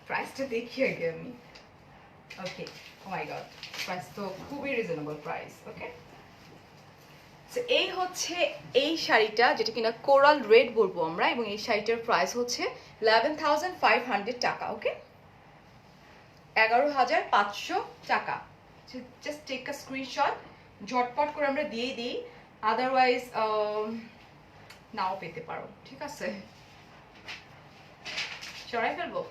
প্রাইসটা দেখি আগে আমি। ওকে, ও মাই গড, প্রাইস তো খুবই রিজনেবল প্রাইস। ওকে, এই হচ্ছে এই শাড়িটা, যেটা কিনা কোরাল রেড বলবো আমরা, এবং এই শাড়িটার প্রাইস হচ্ছে 11,500 টাকা। ওকে, 11,500 টাকা। জাস্ট টেক আ স্ক্রিনশট, ঝটপট করে আমরা দিয়ে দিই, আদারওয়াইজ নাও পেতে পারো। ঠিক আছে, সরাই ফেলবো।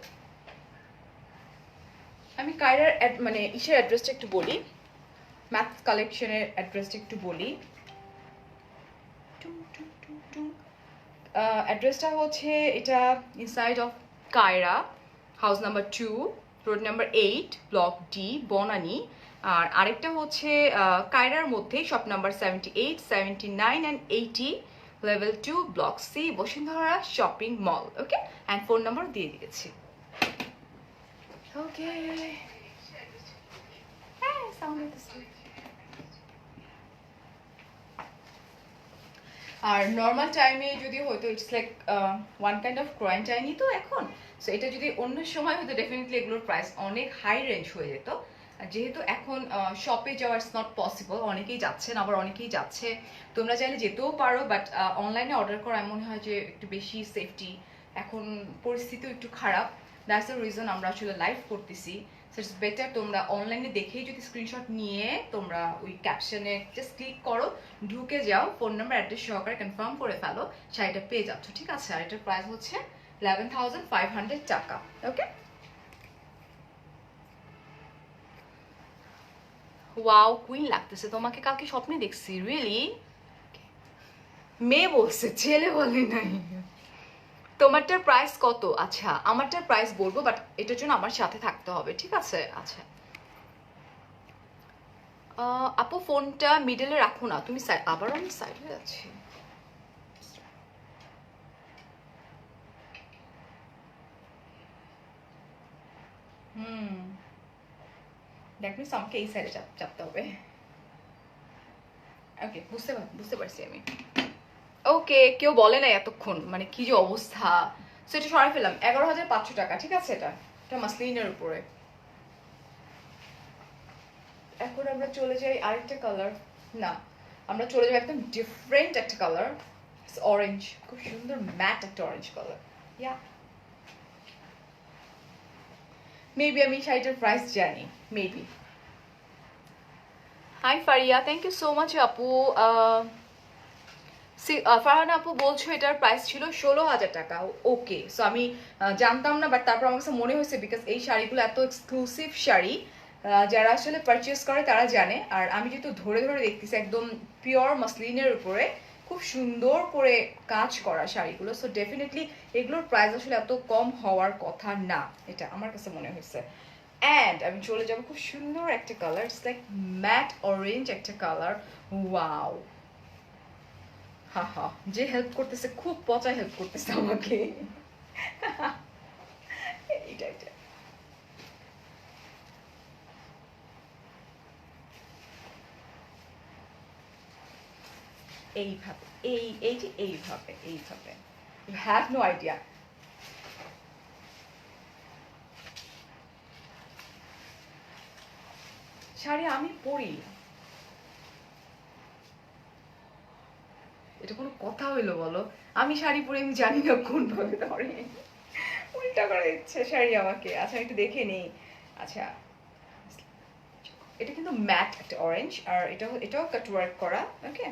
আমি কায়রার মানে ইসের অ্যাড্রেসটা একটু বলি, ম্যাথ কালেকশনের অ্যাড্রেসটা একটু বলি। অ্যাড্রেসটা হচ্ছে এটা inside of Kiara, house number 2, road number 8, block D, Banani. আর আরেকটা হচ্ছে কায়রার মধ্যে shop number 78, 79 and 80, level 2, block C, Bashundhara shopping mall. Okay, and phone number দিয়ে দিয়েছি। ওকে, হ্যাঁ সাউন্ড হইতেছে। আর নর্মাল টাইমে যদি হয়তো it's like one kind of কোয়ারেন্টাইনই তো এখন, সো এটা যদি অন্য সময় হয়তো ডেফিনেটলি এগুলোর প্রাইস অনেক হাই রেঞ্জ হয়ে যেত। আর যেহেতু এখন শপে যাওয়া ইটস নট পসিবল, অনেকেই যাচ্ছেন আবার অনেকেই যাচ্ছে, তোমরা চাইলে যেতেও পারো, বাট অনলাইনে অর্ডার করা মনে হয় যে একটু বেশি সেফটি, এখন পরিস্থিতিও একটু খারাপ, দ্যাটস দ্য রিজন আমরা আসলে লাইভ করতেছি। সো ইটস বেটার তোমরা অনলাইনে দেখেই যদি স্ক্রিনশট নিয়ে তোমরা ওই ক্যাপশনে জাস্ট ক্লিক করো, ঢুকে যাও, ফোন নাম্বার অ্যাড্রেস সহকারে কনফার্ম করে ফেলো, শাড়িটা পেয়ে যাচ্ছ। ঠিক আছে, আর এটার প্রাইস হচ্ছে 11,500 টাকা। ওকে, ওয়াও কুইন লাগতেছে তোমাকে, কালকে স্বপ্নে দেখছি। রিয়েলি? মেয়ে বলছে, ছেলে বলে নাই। তোমারটার প্রাইস কত? আচ্ছা, আমারটার প্রাইস বলবো, বাট এটার জন্য আমার সাথে থাকতে হবে। ঠিক আছে, আচ্ছা আপু ফোনটা মিডলে রাখো না তুমি, আবার আমি সাইড হয়ে যাচ্ছি। দ্যাট মিনস আমাকে এই সাইডে চাপতে হবে। ওকে, বুঝতে পারছি আমি। ওকে, কেউ বলে নাই এতক্ষণ, মানে কি যে অবস্থা। সো এটা সরাই ফেললাম, 11,500 টাকা। ঠিক আছে, এটা মাসলিনের উপরে। এখন আমরা চলে যাই আরেকটা কালার, না আমরা চলে যাই একদম ডিফারেন্ট একটা কালার, অরেঞ্জ, খুব সুন্দর ম্যাট একটা অরেঞ্জ কালার। ইয়া, মেবি আমি শাড়িটার প্রাইস জানি, maybe. Hi Faria, thank you so much আপু। ফারহানা আপু বলছো এটার প্রাইস ছিল 16,000 টাকা। ওকে, সো আমি জানতাম না, বাট তারপর আমার কাছে মনে হয়েছে বিকজ এই শাড়িগুলো এত এক্সক্লুসিভ শাড়ি, যারা আসলে পারচেস করে তারা জানে। আর আমি যেহেতু ধরে ধরে দেখতেছি, একদম পিওর মাসলিনের উপরে খুব সুন্দর করে কাজ করা শাড়িগুলো, সো ডেফিনেটলি এগুলোর প্রাইস আসলে এত কম হওয়ার কথা না, এটা আমার কাছে মনে হয়েছে। অ্যান্ড আমি চলে যাবো খুব সুন্দর একটা colour, it's like matte orange একটা কালার। ওয়াও, হা হা, যে হেল্প করতেছে খুব পচা হেল্প করতেছে আমাকে। এইটা এটা এইভাবে, এই যে এইভাবে you have no idea. Sari আমি পরি, এটা কোনো কথা হইলো বলো? আমি শাড়ি পরে আমি জানি না কোন ভাবে ধরে, উল্টা করে দিচ্ছে শাড়ি আমাকে। আচ্ছা আমি একটু দেখে নিই। আচ্ছা, এটা কিন্তু ম্যাট একটা অরেঞ্জ, আর এটাও কাট ওয়ার্ক করা। ওকে,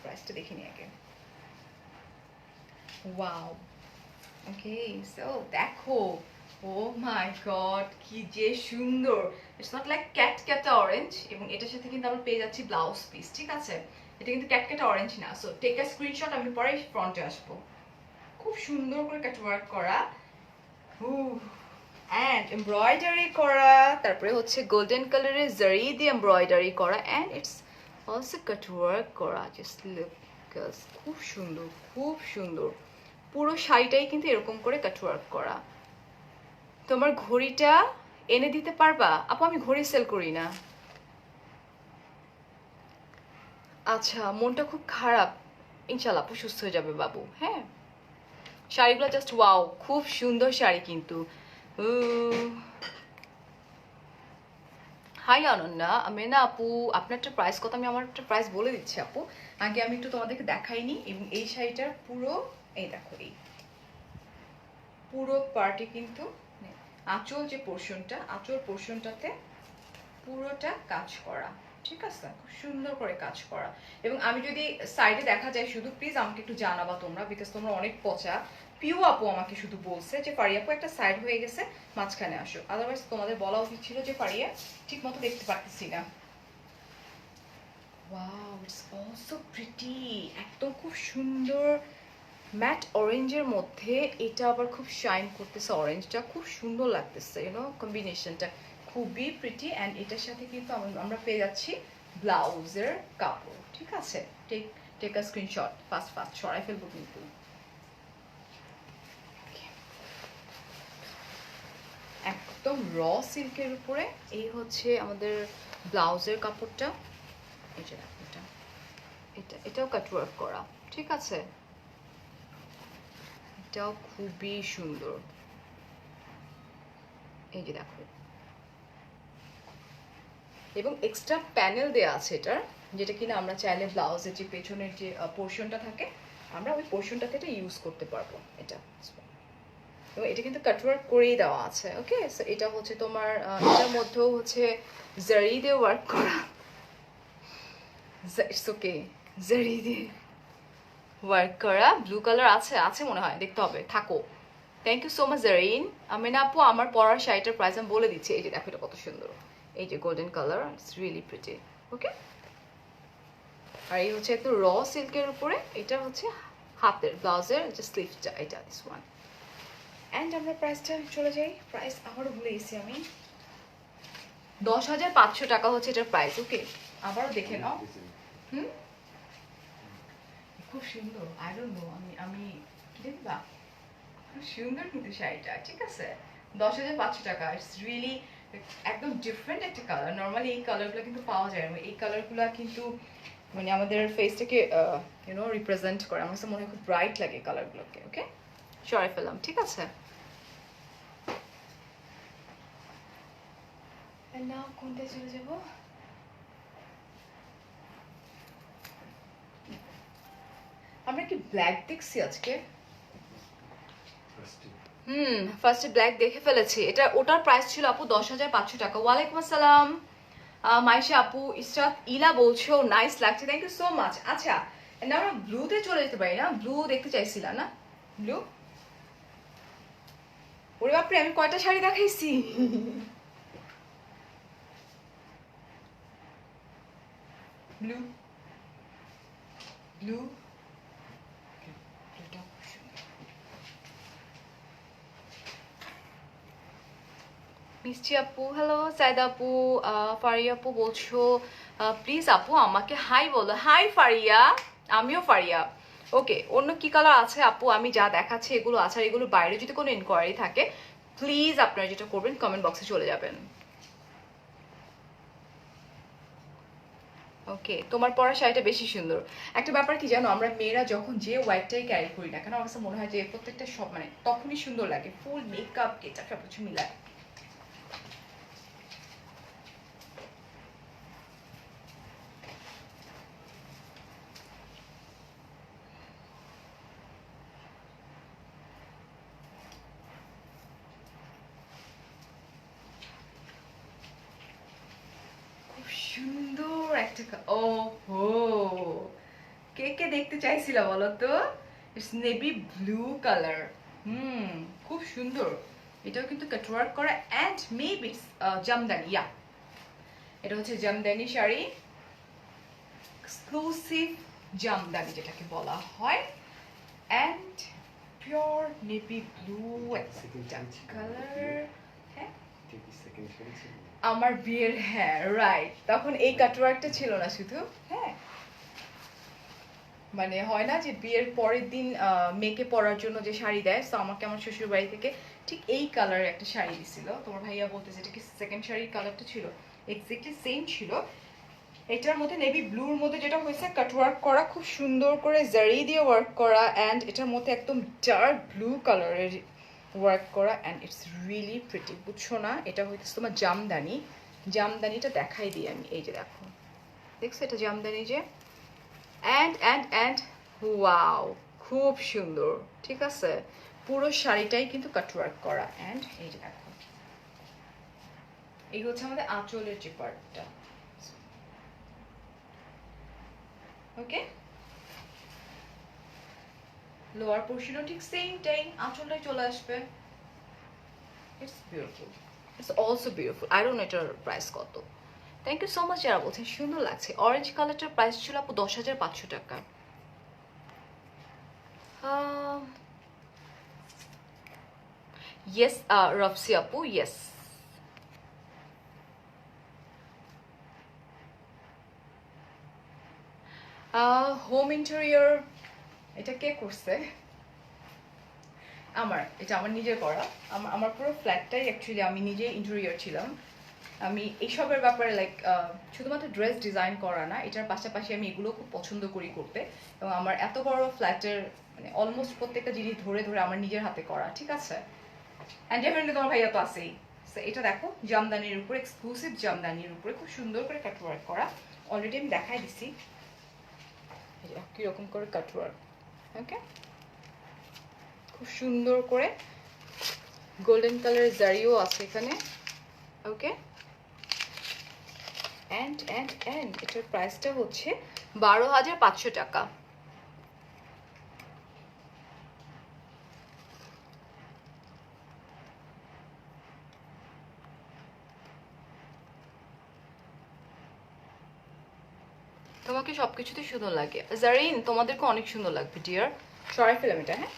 প্রাইসটা দেখে নিই আগে। ওয়াও, ওকে, সো দেখো, ও মাই গড, কি যে সুন্দর। ইটস নট লাইক ক্যাটা অরেঞ্জ, এবং এটার সাথে কিন্তু আমরা পেয়ে যাচ্ছি ব্লাউজ পিস। ঠিক আছে, এটা কিন্তু ক্যাটা অরেঞ্জ না। সো টেক আ স্ক্রিনশট, আমি পরে ফ্রন্টে আসবো। খুব সুন্দর করে কাট ওয়ার্ক করা, অ্যান্ড এমব্রয়ডারি করা, তারপরে হচ্ছে গোল্ডেন কালারের জারি দিয়ে এমব্রয়ডারি করা, and it's also cut work করা। জাস্ট লুক, গর্জিয়াস, খুব সুন্দর, খুব সুন্দর। পুরো শাড়িটাই কিন্তু এরকম করে কাটওয়ার্ক করা। তোমার ঘড়িটা এনে দিতে পারবা আপু? আমি ঘড়ি সেল করি না। আচ্ছা, মনটা খুব খারাপ। ইনশাল্লাহ আপু সুস্থ হয়ে যাবে বাবু। হ্যাঁ, শাড়িগুলো জাস্ট ওয়াও, খুব সুন্দর শাড়ি কিন্তু। হাই অনন্যা, মেনা আপু আপনার একটা প্রাইস কত? আমি আমার একটা প্রাইস বলে দিচ্ছি আপু। আগে আমি একটু তোমাদেরকে দেখাইনি। এবং এই শাড়িটার পুরো, এই দেখো, এই পুরো পার্টি কিন্তু আঁচল যে পোর্শনটা, আঁচল পোর্শনটাতে পুরোটা কাজ করা, ঠিক আছে? খুব সুন্দর করে কাজ করা। এবং আমি যদি সাইডে দেখা যায় শুধু, প্লিজ আমাকে একটু জানাবা তোমরা, বিকজ তোমরা অনেক পচা। পিউ আপু আমাকে শুধু বলছে যে ফারিয়া আপু একটা সাইড হয়ে গেছে, মাঝখানে আসো। আদারওয়াইজ তোমাদের বলা উচিত ছিল যে ফারিয়া ঠিক মতো দেখতে পারতেছি না। Wow, it's also pretty. একদম খুব সুন্দর ম্যাট অরেঞ্জের মধ্যে এটা আবার খুব শাইন করতেছে। অরেঞ্জটা খুব সুন্দর লাগতেছে, ইউনো কম্বিনেশনটা খুবই প্রিটি। অ্যান্ড এটার সাথে কিন্তু আমরা পেয়ে যাচ্ছি ব্লাউজের কাপড়, ঠিক আছে? Take take a screenshot, fast fast সরাই ফেলবো কিন্তু। একদম র সিল্কের উপরে এই হচ্ছে আমাদের ব্লাউজের কাপড়টা। এই যে এটা, এটাও কাটওয়ার্ক করা, ঠিক আছে? এটাও খুবই সুন্দর। এই যে দেখো, এবং এক্সট্রা প্যানেল দেওয়া আছে এটার, যেটা কিনা আমরা চাইলে ব্লাউজের যে পেছনের যে পোর্শনটা থাকে, আমরা ওই পোর্শনটাতে এটা ইউজ করতে পারবো। এটা এবং এটা কিন্তু কাটওয়ার্ক করেই দেওয়া আছে। ওকে, সো এটা হচ্ছে তোমার এটার মধ্যেও হচ্ছে জারি দিয়ে ওয়ার্ক করা। ইটস ওকে, জারি দিয়ে ওয়ার্ক করা। ব্লু কালার আছে, আছে মনে হয়, দেখতে হবে, থাকো। Thank you so much Zarin. Amina আপু আমার পরার শাড়িটার প্রাইস আমি বলে দিচ্ছি। এই যে দেখো, এটা কত সুন্দর, এই যে golden colour, it's really pretty. Okay, আর এই হচ্ছে একটু র সিল্কের উপরে, এটা হচ্ছে হাতের ব্লাউজের যে স্লিভটা, এটা দিস ওয়ান। অ্যান্ড আমরা প্রাইসটা চলে যাই। প্রাইস আবারও ভুলে গেছি আমি। 10,500 টাকা হচ্ছে এটার প্রাইস। ওকে, আবারও দেখে নাও। খুব সুন্দর। আই ডোন্ট নো, আমি কি দেখবা, খুব সুন্দর কিন্তু শাড়িটা, ঠিক আছে? 10,500 টাকা। ইটস রিয়েলি একদম ডিফারেন্ট একটা কালার। নর্মালি এই কালারগুলো কিন্তু পাওয়া যায় না। এই কালারগুলো কিন্তু মানে আমাদের ফেসটাকে ইউনো রিপ্রেজেন্ট করে। আমার কাছে মনে হয় খুব ব্রাইট লাগে কালারগুলোকে। ওকে, সরাই ফেললাম, ঠিক আছে? নাও কোনটা চলে যাবো? আমরা কি ব্ল্যাক দেখছি আজকে? ফার্স্টে ব্ল্যাক দেখে ফেলেছি। এটা ওটার প্রাইস ছিল আপু 10,500 টাকা। ওয়ালাইকুম আসসালাম মাইশা আপু, ইসরাত ইলা বলছো নাইস লাগছে, থ্যাংক ইউ সো মাচ। আচ্ছা, না আমরা ব্লুতে চলে যেতে পারি না? ব্লু দেখতে চাইছিলাম না? ব্লু, ওরে বাপরে, আমি কয়টা শাড়ি দেখাইছি! ব্লু, ব্লু, মিষ্টি আপু, হ্যালো। সাইদা আপু, ফারিয়া আপু বলছো প্লিজ আপু আমাকে হাই বলো। হাই ফারিয়া, আমিও ফারিয়া। ওকে, অন্য কি কালার আছে আপু? আমি যা দেখাচ্ছি এগুলো আছে, আর এগুলোর বাইরে যদি কোনো ইনকোয়ারি থাকে প্লিজ আপনারা যেটা করবেন কমেন্ট বক্সে চলে যাবেন। ওকে, তোমার পরা শাড়িটা বেশি সুন্দর। একটা ব্যাপার কি জানো, আমরা মেয়েরা যখন যে হোয়াইটটাই ক্যারি করি না কেন, আমার কাছে মনে হয় যে প্রত্যেকটা সব মানে তখনই সুন্দর লাগে, ফুল মেকআপ গেটআপ সব কিছু মিলায়। সুন্দর একটা ও হো, কে কে দেখতে চাইছিলা বলো তো? It's navy blue colour. খুব সুন্দর। এটাও কিন্তু কাটওয়ার্ক করা অ্যান্ড মেবি জামদানি। ইয়া, এটা হচ্ছে জামদানি শাড়ি, এক্সক্লুসিভ জামদানি যেটাকে বলা হয়। অ্যান্ড পিওর নেভি ব্লু একটা কালার। হ্যাঁ, আমার বিয়ের, হ্যাঁ রাইট, তখন এই কাটওয়ার্কটা ছিল না শুধু। হ্যাঁ, মানে হয় না যে বিয়ের পরের দিন মেয়েকে পরার জন্য যে শাড়ি দেয়, তো আমাকে আমার শ্বশুর বাড়ি থেকে ঠিক এই কালারের একটা শাড়ি দিছিল। তোমার ভাইয়া বলতেছে এটা কি সেকেন্ড শাড়ির কালারটা ছিল, এক্স্যাক্টলি সেম ছিল। এটার মধ্যে নেভি ব্লুর মধ্যে যেটা হয়েছে কাট ওয়ার্ক করা, খুব সুন্দর করে জারি দিয়ে ওয়ার্ক করা, অ্যান্ড এটার মধ্যে একদম ডার্ক ব্লু কালারের ওয়ার্ক করা, অ্যান্ড ইটস রিয়েলি প্রিটি, বুঝছো না? এটা হইতেছে তোমার জামদানি। জামদানিটা দেখাই দিই আমি, এই যে দেখো, দেখছো এটা জামদানি যে, অ্যান্ড ওয়াও, খুব সুন্দর, ঠিক আছে? পুরো শাড়িটাই কিন্তু কাটওয়ার্ক করা, অ্যান্ড এই যে দেখো, এই হচ্ছে আমাদের আঁচলের যে পার্টটা। ওকে, লোয়ার পোর্শনও ঠিক সেম টাইম আঁচলটাই চলে আসবে। It's beautiful, it's also beautiful. I don't know এটার প্রাইস কত। থ্যাংক ইউ সো মাচ যারা বলছেন, সুন্দর লাগছে। অরেঞ্জ কালারটার প্রাইস ছিল আপু 10,500 টাকা। ইয়েস রফসি আপু, ইয়েস। হোম ইন্টেরিয়র এটা কে করছে? এটা আমার নিজের করা। আমার পুরো ফ্ল্যাটটাই অ্যাকচুয়ালি আমি নিজে ইন্টেরিয়র ছিলাম। আমি এইসবের ব্যাপারে লাইক শুধুমাত্র ড্রেস ডিজাইন করা না, এটার পাশাপাশি আমি এগুলো খুব পছন্দ করি করতে। এবং আমার এত বড় ফ্ল্যাটের মানে অলমোস্ট প্রত্যেকটা জিনিস ধরে ধরে আমার নিজের হাতে করা, ঠিক আছে? অ্যান্ড ডেফিনেটলি তোমার ভাইয়া তো আছেই। এটা দেখো, জামদানির উপরে, এক্সক্লুসিভ জামদানির উপরে খুব সুন্দর করে কাটওয়ার্ক করা। অলরেডি আমি দেখাই দিছি কিরকম করে কাটওয়ার্ক। ওকে, খুব সুন্দর করে গোল্ডেন কালারের জারিও আছে এখানে। ওকে, অ্যান্ড এটার প্রাইসটা হচ্ছে 12,500 টাকা। তোমাকে সবকিছুতে সুন্দর লাগে জারিন, তোমাদেরকে অনেক সুন্দর লাগবে ডিয়ার। সরাই ফেলাম এটা, হ্যাঁ।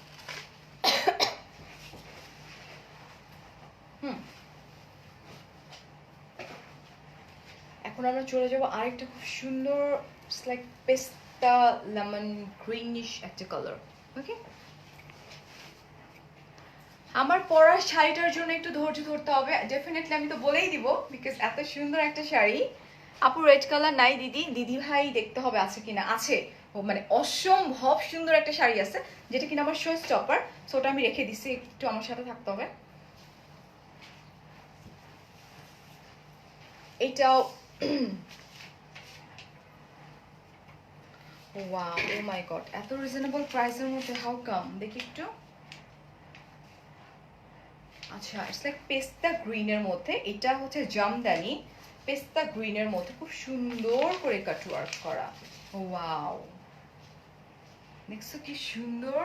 এখন আমরা চলে যাব আরেকটা খুব সুন্দর, লাইক পেস্তা লেমন গ্রিনিশ একটা কালার। ওকে, আমার পরা শাড়িটার জন্য একটু ধৈর্য ধরতে হবে ডেফিনেটলি, আমি তো বলেই দিব, বিকজ এত সুন্দর একটা শাড়ি। আপু রেড কালার নাই দিদি, দিদি ভাই দেখতে হবে আছে কিনা। আছে, ও মানে অসম্ভব সুন্দর একটা শাড়ি আছে যেটা কিনা আমার শো স্টপার, সো ওটা আমি রেখে দিছি, একটু আমার সাথে থাকতে হবে। এটাও ওয়াও, ও মাই গড, এত রিজনেবল প্রাইসের মধ্যে, হাউ কাম? দেখি একটু। আচ্ছা, ইটস লাইক পেস্তা গ্রিনের মধ্যে, এটা হচ্ছে জামদানি, পেস্তা গ্রিনের মধ্যে খুব সুন্দর করে কাটওয়ার্ক করা। ওয়াও, দেখছো কি সুন্দর,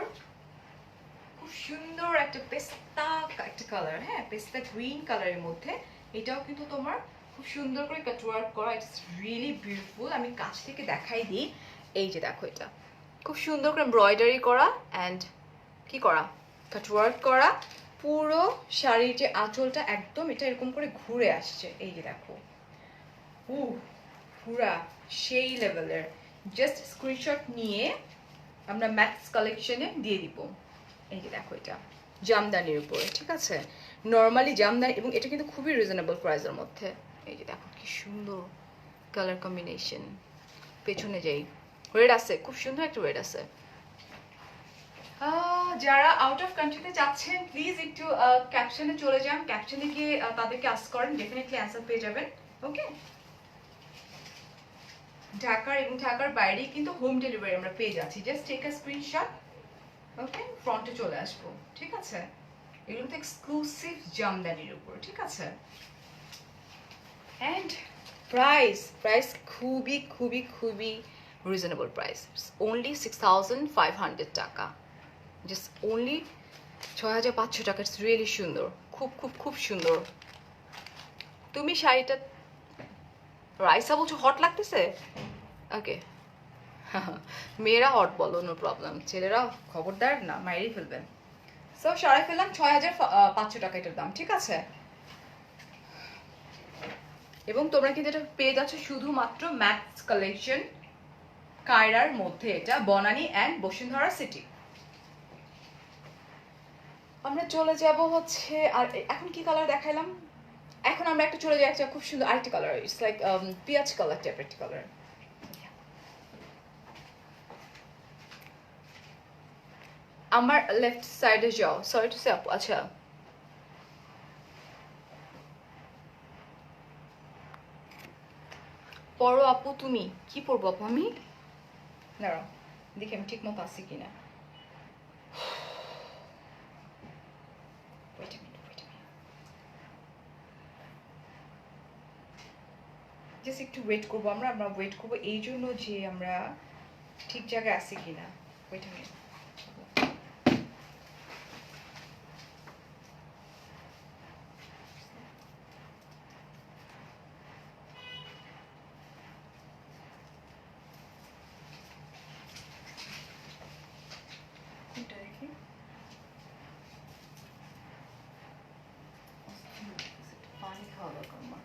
খুব সুন্দর একটা পেস্তা একটা কালার, হ্যাঁ, পেস্তা গ্রিন কালারের মধ্যে। এটাও কিন্তু তোমার খুব সুন্দর করে কাটওয়ার্ক করা, ইটস রিয়েলি বিউটিফুল। আমি কাছ থেকে দেখাই দিই, এই যে দেখো, এটা খুব সুন্দর করে এমব্রয়ডারি করা, অ্যান্ড কি করা, কাটওয়ার্ক করা। পুরো শাড়ির যে আঁচলটা একদম এটা এরকম করে ঘুরে আসছে, এই যে দেখো, পুরা সেই লেভেলের। জাস্ট স্ক্রিনশট নিয়ে আমরা ম্যাক্স কালেকশনে দিয়ে দিব। এই যে দেখো, এটা জামদানির উপরে, ঠিক আছে? নর্মালি জামদানি, এবং এটা কিন্তু খুবই রিজনেবল প্রাইসের মধ্যে। এই যে দেখো কি সুন্দর কালার কম্বিনেশন। পেছনে যাই, রেড আছে, খুব সুন্দর একটা রেড আছে। যারা আউট অফ কান্ট্রিতে যাচ্ছেন প্লিজ একটু ক্যাপশনে চলে যান, ক্যাপশনে গিয়ে তাদেরকে আস্ক করেন, ডেফিনেটলি অ্যান্সার পেয়ে যাবেন। ওকে, ঢাকার এবং ঢাকার বাইরে কিন্তু হোম ডেলিভারি আমরা পেয়ে যাচ্ছি, জাস্ট টেক আ স্ক্রিনশট। ওকে, ফ্রন্টে চলে আসবো, ঠিক আছে? এগুলো তো এক্সক্লুসিভ জামদানির উপর, ঠিক আছে? অ্যান্ড প্রাইস খুবই খুবই খুবই রিজনেবল প্রাইস, অনলি 6,500 টাকা, জাস্ট অনলি 6,500 টাকা। ইটস রিয়েলি সুন্দর, খুব খুব খুব সুন্দর। তুমি শাড়িটা, রাইসা বলছো হট লাগতেছে? ওকে, মেয়েরা হট বলো, নো প্রবলেম, ছেলেরা খবরদার না, মাইরেই ফেলবেন। সো সরাই ফেললাম 6,500 টাকা এটার দাম, ঠিক আছে? এবং তোমরা কিন্তু এটা পেয়ে যাচ্ছ শুধুমাত্র ম্যাক্স কালেকশন কায়রার মধ্যে, এটা বনানী অ্যান্ড বসুন্ধরা সিটি। আমরা চলে যাব হচ্ছে, আর এখন কি কালার দেখাইলাম, এখন আমরা একটা চলে যাই একটা খুব সুন্দর আরেকটা কালার, ইটস লাইক পিয়াজ কালার টাইপের একটা কালার। আমার লেফট সাইডে যাও, সরি টু সে আপু। আচ্ছা পড়ো আপু, তুমি কি পড়বো আপু? আমি দাঁড়াও দেখি আমি ঠিক মতো আসি কিনা। জাস্ট একটু ওয়েট করবো, আমরা ওয়েট করবো এই জন্য যে আমরা ঠিক জায়গায় আসি কিনা। Wait a minute. পানি খাওয়া দরকার আমার।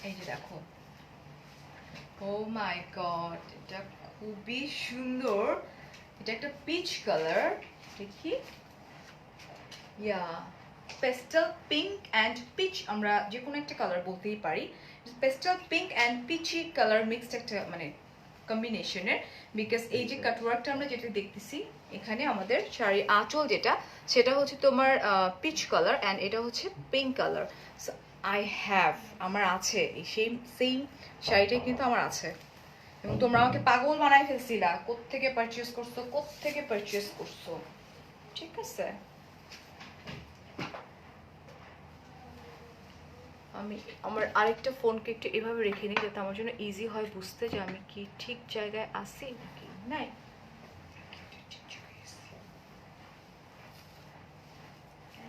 এই যে দেখো, ও মাই গড, এটা খুবই সুন্দর। এটা একটা পিচ কালার, দেখি, yeah pastel pink and peach, আমরা যে কোনো একটা কালার বলতেই পারি। Pastel pink and peachy colour mixed একটা মানে কম্বিনেশনের, বিকজ এই যে কাটওয়ার্কটা আমরা যেটা দেখতেছি এখানে আমাদের শাড়ি আঁচল যেটা, সেটা হচ্ছে তোমার পিচ কালার অ্যান্ড এটা হচ্ছে পিঙ্ক কালার। আই হ্যাভ, আমার আছে এই সেম শাড়িটাই কিন্তু আমার আছে, এবং তোমরা আমাকে পাগল বানাই ফেলছিলা কোত্থেকে পারচেস করছো, ঠিক আছে। আমি আমার আরেকটা ফোনকে একটু এভাবে রেখে নিই যাতে আমার জন্য ইজি হয় বুঝতে যে আমি কি ঠিক জায়গায় আছি নাকি নাই।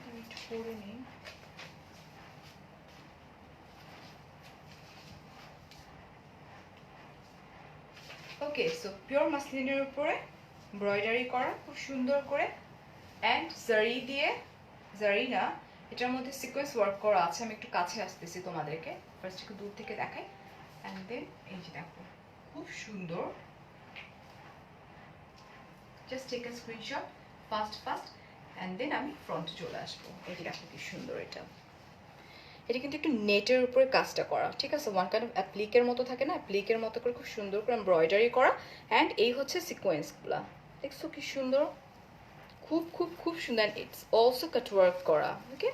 আমি একটু পরে নিই। ওকে, সো পিওর মাসলিনের উপরে এমব্রয়ডারি করা খুব সুন্দর করে, অ্যান্ড জারি দিয়ে, জারি না, এটার মধ্যে সিকোয়েন্স ওয়ার্ক করা আছে। আমি একটু কাছে আসতেছি তোমাদেরকে, ফার্স্ট একটু দূর থেকে দেখাই, অ্যান্ড দেন এই যে দেখো খুব সুন্দর। Just take a screenshot fast and then আমি ফ্রন্টে চলে আসবো। এই যে দেখো কি সুন্দর এটা। এটা কিন্তু একটু নেটের উপরে কাজটা করা, ঠিক আছে, ওয়ান কাইন্ড অফ অ্যাপ্লিকের মতো থাকে না, অ্যাপ্লিকের মতো করে খুব সুন্দর করে এমব্রয়ডারি করা, অ্যান্ড এই হচ্ছে সিকোয়েন্সগুলা, দেখছো কি সুন্দর, খুব খুব খুব সুন্দর। ইটস অলসো কাটওয়ার্ক করা, ওকে।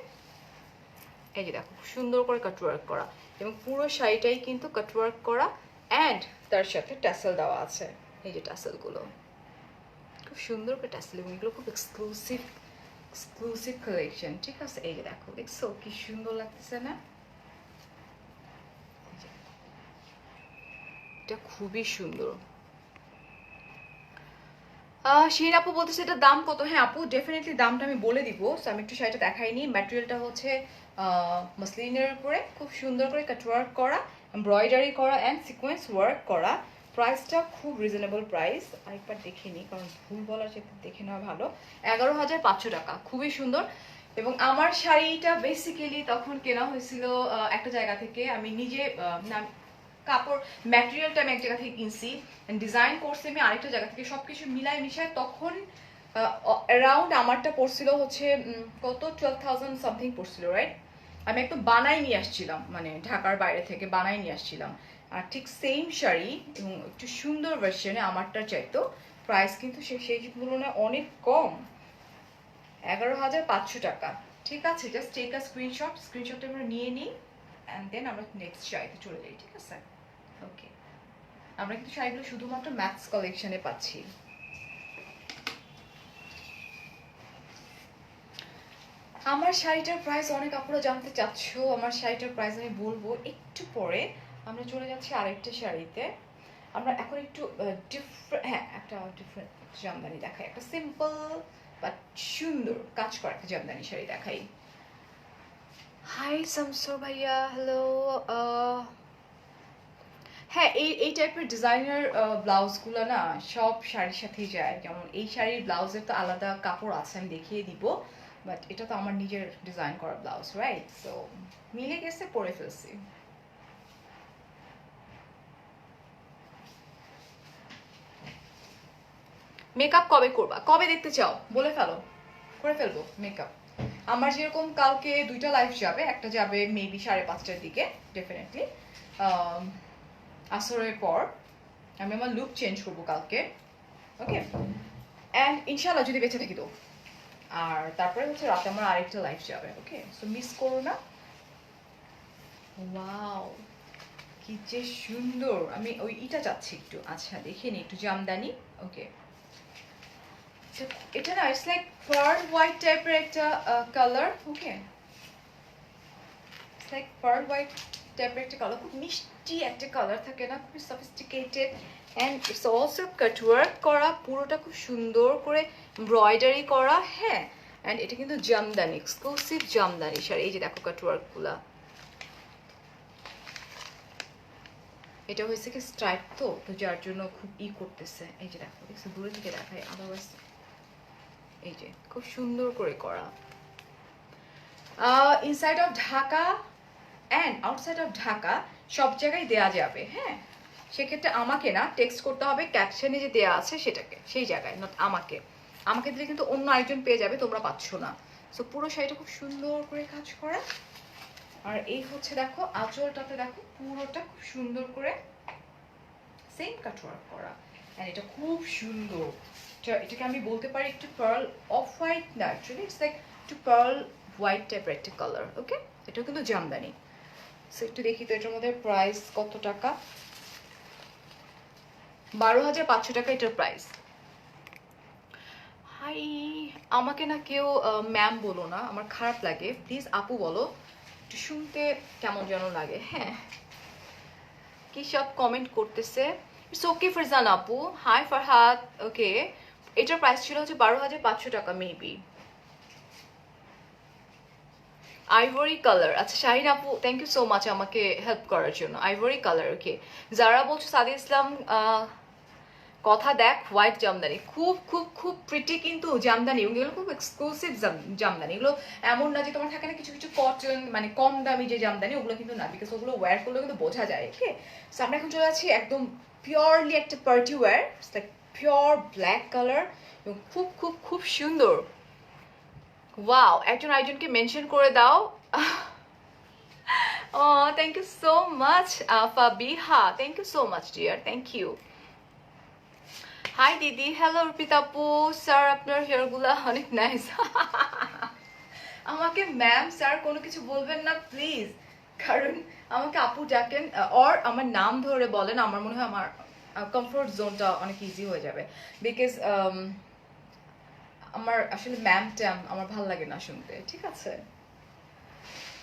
এই যে দেখো সুন্দর করে কাটওয়ার্ক করা, এবং পুরো শাড়িটাই কিন্তু কাটওয়ার্ক করা, অ্যান্ড তার সাথে ট্যাসেল দেওয়া আছে। এই যে ট্যাসেলগুলো খুব সুন্দর করে ট্যাসেল, এবং এগুলো খুব এক্সক্লুসিভ কালেকশন, ঠিক আছে। এই যে দেখো, দেখছো কি সুন্দর লাগতেছে না, এটা খুবই সুন্দর। শিরিন আপু বলতেছে এটার দাম কত? হ্যাঁ আপু, ডেফিনেটলি দামটা আমি বলে দিব। সো আমি একটু শাড়িটা দেখাইনি। ম্যাটেরিয়ালটা হচ্ছে মসলিনের উপরে খুব সুন্দর করে কাটওয়ার্ক করা, এমব্রয়ডারি করা অ্যান্ড সিকোয়েন্স ওয়ার্ক করা। প্রাইসটা খুব রিজনেবল প্রাইস, আরেকবার দেখে নিই কারণ ভুল বলার চেয়ে দেখে নেওয়া ভালো। 11,500 টাকা, খুবই সুন্দর। এবং আমার শাড়িটা বেসিক্যালি তখন কেনা হয়েছিল একটা জায়গা থেকে, আমি নিজে কাপড় ম্যাটেরিয়ালটা আমি এক জায়গা থেকে কিনছি, ডিজাইন করছি আমি আরেকটা জায়গা থেকে, সবকিছু মিলাই মিশায় তখন অ্যারাউন্ড আমারটা পড়ছিল হচ্ছে কত 12,000 সামথিং পড়ছিল, রাইট। আমি একদম বানাই নিয়ে আসছিলাম, মানে ঢাকার বাইরে থেকে বানাই নিয়ে আসছিলাম, আর ঠিক সেম শাড়ি এবং একটু সুন্দর ভার্সনে আমারটা চাইতো, প্রাইস কিন্তু সেই তুলনায় অনেক কম, 11,500 টাকা। ঠিক আছে, জাস্ট টেক আ স্ক্রিনশট আমরা নিয়ে নিই, অ্যান্ড দেন আমরা নেক্সট শাড়িতে চলে যাই, ঠিক আছে। ওকে, আমরা কিন্তু শাড়িগুলো শুধুমাত্র ম্যাক্স কালেকশনে পাচ্ছি। আমার শাড়িটার প্রাইস অনেক আপনারা জানতে চাচ্ছ, আমার শাড়িটার প্রাইস আমি বলবো একটু পরে। আমরা চলে যাচ্ছি আরেকটা শাড়িতে। আমরা এখন একটু ডিফারেন্ট, হ্যাঁ একটা ডিফারেন্ট জামদানি দেখাই, একটা সিম্পল বাট সুন্দর কাজ করা একটা জামদানি শাড়ি দেখাই। হাই শামসুর ভাইয়া, হ্যালো। হ্যাঁ, এই টাইপের ডিজাইনার ব্লাউজগুলো না সব শাড়ির সাথেই যায়। যেমন এই শাড়ির ব্লাউজের তো আলাদা কাপড় আছে, আমি দেখিয়ে দিব, বাট এটা তো আমার নিজের ডিজাইন করা ব্লাউজ, রাইট? সো মিলে গেছে, পরে ফেলছি। মেকআপ কবে করবা, কবে দেখতে চাও বলে ফেলো, করে ফেলবো মেকআপ। আমার যেরকম কালকে 2টা লাইভ যাবে, একটা যাবে মেবি 5:30টার দিকে ডেফিনেটলি, আসরের পর। আমি আমার লুক চেঞ্জ করবো কালকে, ওকে? অ্যান্ড ইনশাল্লাহ যদি বেঁচে থাকি তো। আর তারপরে হচ্ছে রাতে আমার আরেকটা লাইভ যাবে, ওকে? সো মিস করো না। ওয়াও, কি যে সুন্দর! আমি ওই ইটা চাচ্ছি একটু, আচ্ছা দেখে নি একটু জামদানি, ওকে? এটা না ইটস লাইক পার্ল হোয়াইট টাইপের একটা colour, okay? It's like pearl white টাইপের একটা কালার, খুব মিষ্টি একটা কালার থাকে না, খুবই sophisticated. And it's also cutwork করা, পুরোটা খুব সুন্দর করে এমব্রয়ডারি করা, হ্যাঁ। অ্যান্ড এটা কিন্তু জামদানি, এক্সক্লুসিভ জামদানি শাড়ি। এই যে দেখো কাটওয়ার্কগুলা, এটা হয়েছে কি স্ট্রাইপ, তো যার জন্য খুব করতেছে। এই যে দেখো, দেখছো দূরে থেকে দেখায়, আদারওয়াইজ এই যে খুব সুন্দর করে করা। Inside of Dhaka and outside of Dhaka সব জায়গায় দেয়া যাবে, হ্যাঁ। সেক্ষেত্রে আমাকে না টেক্সট করতে হবে, ক্যাপশনে যে দেয়া আছে সেটাকে, সেই জায়গায়, নট আমাকে। আমাকে দিলে কিন্তু অন্য আরেকজন পেয়ে যাবে, তোমরা পাচ্ছ না। সো পুরো শাড়িটা খুব সুন্দর করে কাজ করা। আর এই হচ্ছে দেখো আঁচলটাতে, দেখো পুরোটা খুব সুন্দর করে সেম কাটওয়ার্ক করা। অ্যান্ড এটা খুব সুন্দর। এটাকে আমি বলতে পারি একটু পার্ল অফ হোয়াইট না, অ্যাকচুয়ালি ইটস লাইক একটু পার্ল হোয়াইট টাইপের একটা কালার, ওকে? এটাও কিন্তু জামদানি। সো একটু দেখি তো এটার মধ্যে প্রাইস কত টাকা। 12,500 টাকা এটার প্রাইস। হাই, আমাকে না কেউ ম্যাম বলো না, আমার খারাপ লাগে, প্লিজ আপু বলো, একটু শুনতে কেমন যেন লাগে, হ্যাঁ। কি সব কমেন্ট করতেছে, ইটস ওকে ফারজান আপু, হাই ফারহাদ, ওকে? এটার প্রাইস ছিল হচ্ছে 12,500 টাকা মেবি। আইভরি কালার, আচ্ছা শাহিন আপু থ্যাংক ইউ সো মাচ আমাকে হেল্প করার জন্য। আইভরি কালার, ওকে? যারা বলছো সাদি ইসলাম, কথা দেখ হোয়াইট জামদানি, খুব খুব খুব প্রিটি কিন্তু জামদানি, এগুলো খুব এক্সক্লুসিভ জামদানি। এগুলো এমন না যে তোমার থাকে না কিছু কিছু কটন মানে কম দামি যে জামদানি, ওগুলো কিন্তু না, বিকজ ওগুলো ওয়্যার করলে কিন্তু বোঝা যায়, ওকে? সো আমরা এখন চলে যাচ্ছি একদম পিওরলি একটা party wear, like pure black colour, এবং খুব খুব খুব সুন্দর। ওয়াও, একজন আরেকজনকে মেনশন করে দাও। Oh thank you so much Fabiha, thank you so much dear, thank you. Hi দিদি, হ্যালো অর্পিতা আপু, স্যার আপনার হেয়ারগুলো অনেক নাইস। আমাকে ম্যাম স্যার কোনো কিছু বলবেন না প্লিজ, কারণ আমাকে আপু ডাকেন অর আমার নাম ধরে বলেন, আমার মনে হয় আমার কমফোর্ট জোনটা অনেক ইজি হয়ে যাবে। বিকজ আমার আসলে ম্যাম ট্যাম আমার ভালো লাগে না শুনতে, ঠিক আছে?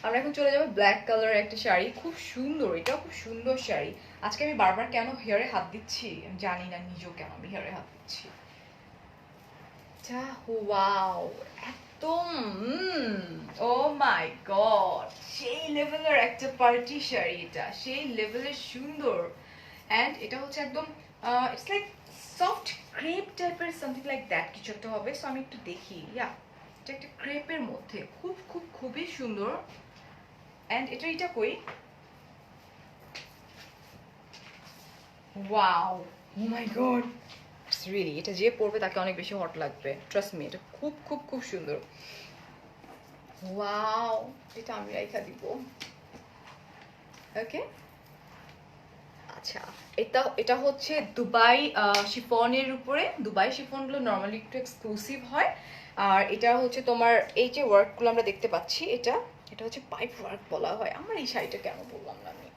আমরা এখন চলে যাবো ব্ল্যাক কালারের একটা শাড়ি, খুব সুন্দর, এটাও খুব সুন্দর শাড়ি। আজকে আমি বারবার কেন হেয়ারে হাত দিচ্ছি আমি জানি না নিজেও কেন আমি হেয়ারে হাত দিচ্ছি। ওয়াও, একদম ও মাই গড, সেই লেভেলের একটা পার্টি শাড়ি, এটা সেই লেভেলের সুন্দর। অ্যান্ড এটা হচ্ছে একদম ইটস লাইক সফট ক্রেপ টাইপের সামথিং লাইক দ্যাট কিছু একটা হবে। সো আমি একটু দেখি, ইয়া এটা একটা ক্রেপের মধ্যে খুব খুব খুবই সুন্দর। অ্যান্ড এটা কই, wow, oh my god, it's really, এটা যে পরবে তাকে অনেক বেশি হট লাগবে, ট্রাস্ট মি, এটা খুব খুব খুব সুন্দর। ওয়াও, এটা আমি রাইখা দিব, ওকে? আচ্ছা, এটা হচ্ছে দুবাই শিফনের উপরে। দুবাই শিফনগুলো নর্মালি একটু এক্সক্লুসিভ হয়। আর এটা হচ্ছে তোমার এই যে ওয়ার্কগুলো আমরা দেখতে পাচ্ছি, এটা এটা হচ্ছে পাইপ ওয়ার্ক বলা হয়। আমার এই শাড়িটা কেন বললাম না আমি,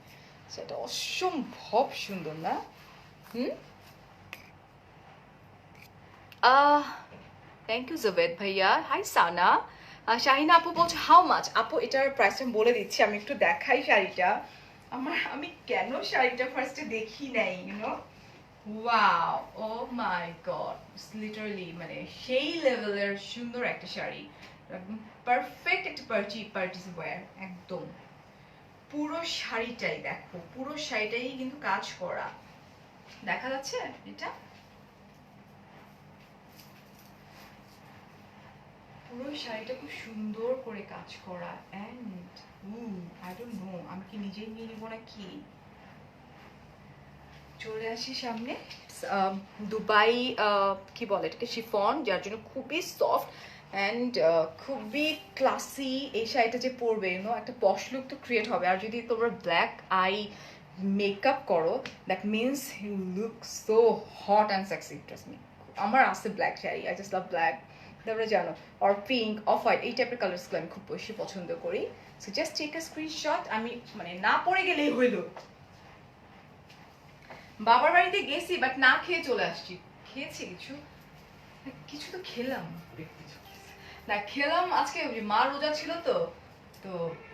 সেটা অসম্ভব সুন্দর না? হুম, থ্যাংক ইউ জুবেদ ভাইয়া, হাই সানা। শাহিনা আপু বলছে হাউ মাচ, আপু এটার প্রাইস আমি বলে দিচ্ছি, আমি একটু দেখাই শাড়িটা। আমি কেন শাড়িটা ফার্স্টে দেখি নাই, YONO? Wow, oh my god, literally মানে সেই লেভেলের সুন্দর একটা শাড়ি। একদম পারফেক্ট একটা পার্টি ওয়্যার একদম। পুরো শাড়িটাই দেখো, পুরো শাড়িটাই কিন্তু কাজ করা, দেখা যাচ্ছে এটা পুরো শাড়িটা খুব সুন্দর করে কাজ করা। অ্যান্ড আই ডোন্ট নো আমি কি নিজেই নিয়ে নিবো না কি। চলে আসি সামনে, দুবাই কি বলে এটাকে, শিফন, যার জন্য খুবই সফট অ্যান্ড খুবই ক্লাসি। এই শাড়িটা যে পরবে একটা পশ লুক তো ক্রিয়েট হবে। আর যদি তোমরা ব্ল্যাক আই মেকআপ করো, that means you look so hot and sexy. Trust me, আমার আছে black sari, I just love black, তোমরা জানো, অর পিঙ্ক, অফ হোয়াইট, এই টাইপের কালার্সগুলো আমি খুব বেশি পছন্দ করি। So just take a screenshot. আমি মানে না পরে গেলেই হইলো। বাবার বাড়িতে গেছি বাট না খেয়ে চলে আসছি। খেয়েছি কিছু কিছু তো খেলাম না, খেলাম আজকে মা রোজা ছিল তো তো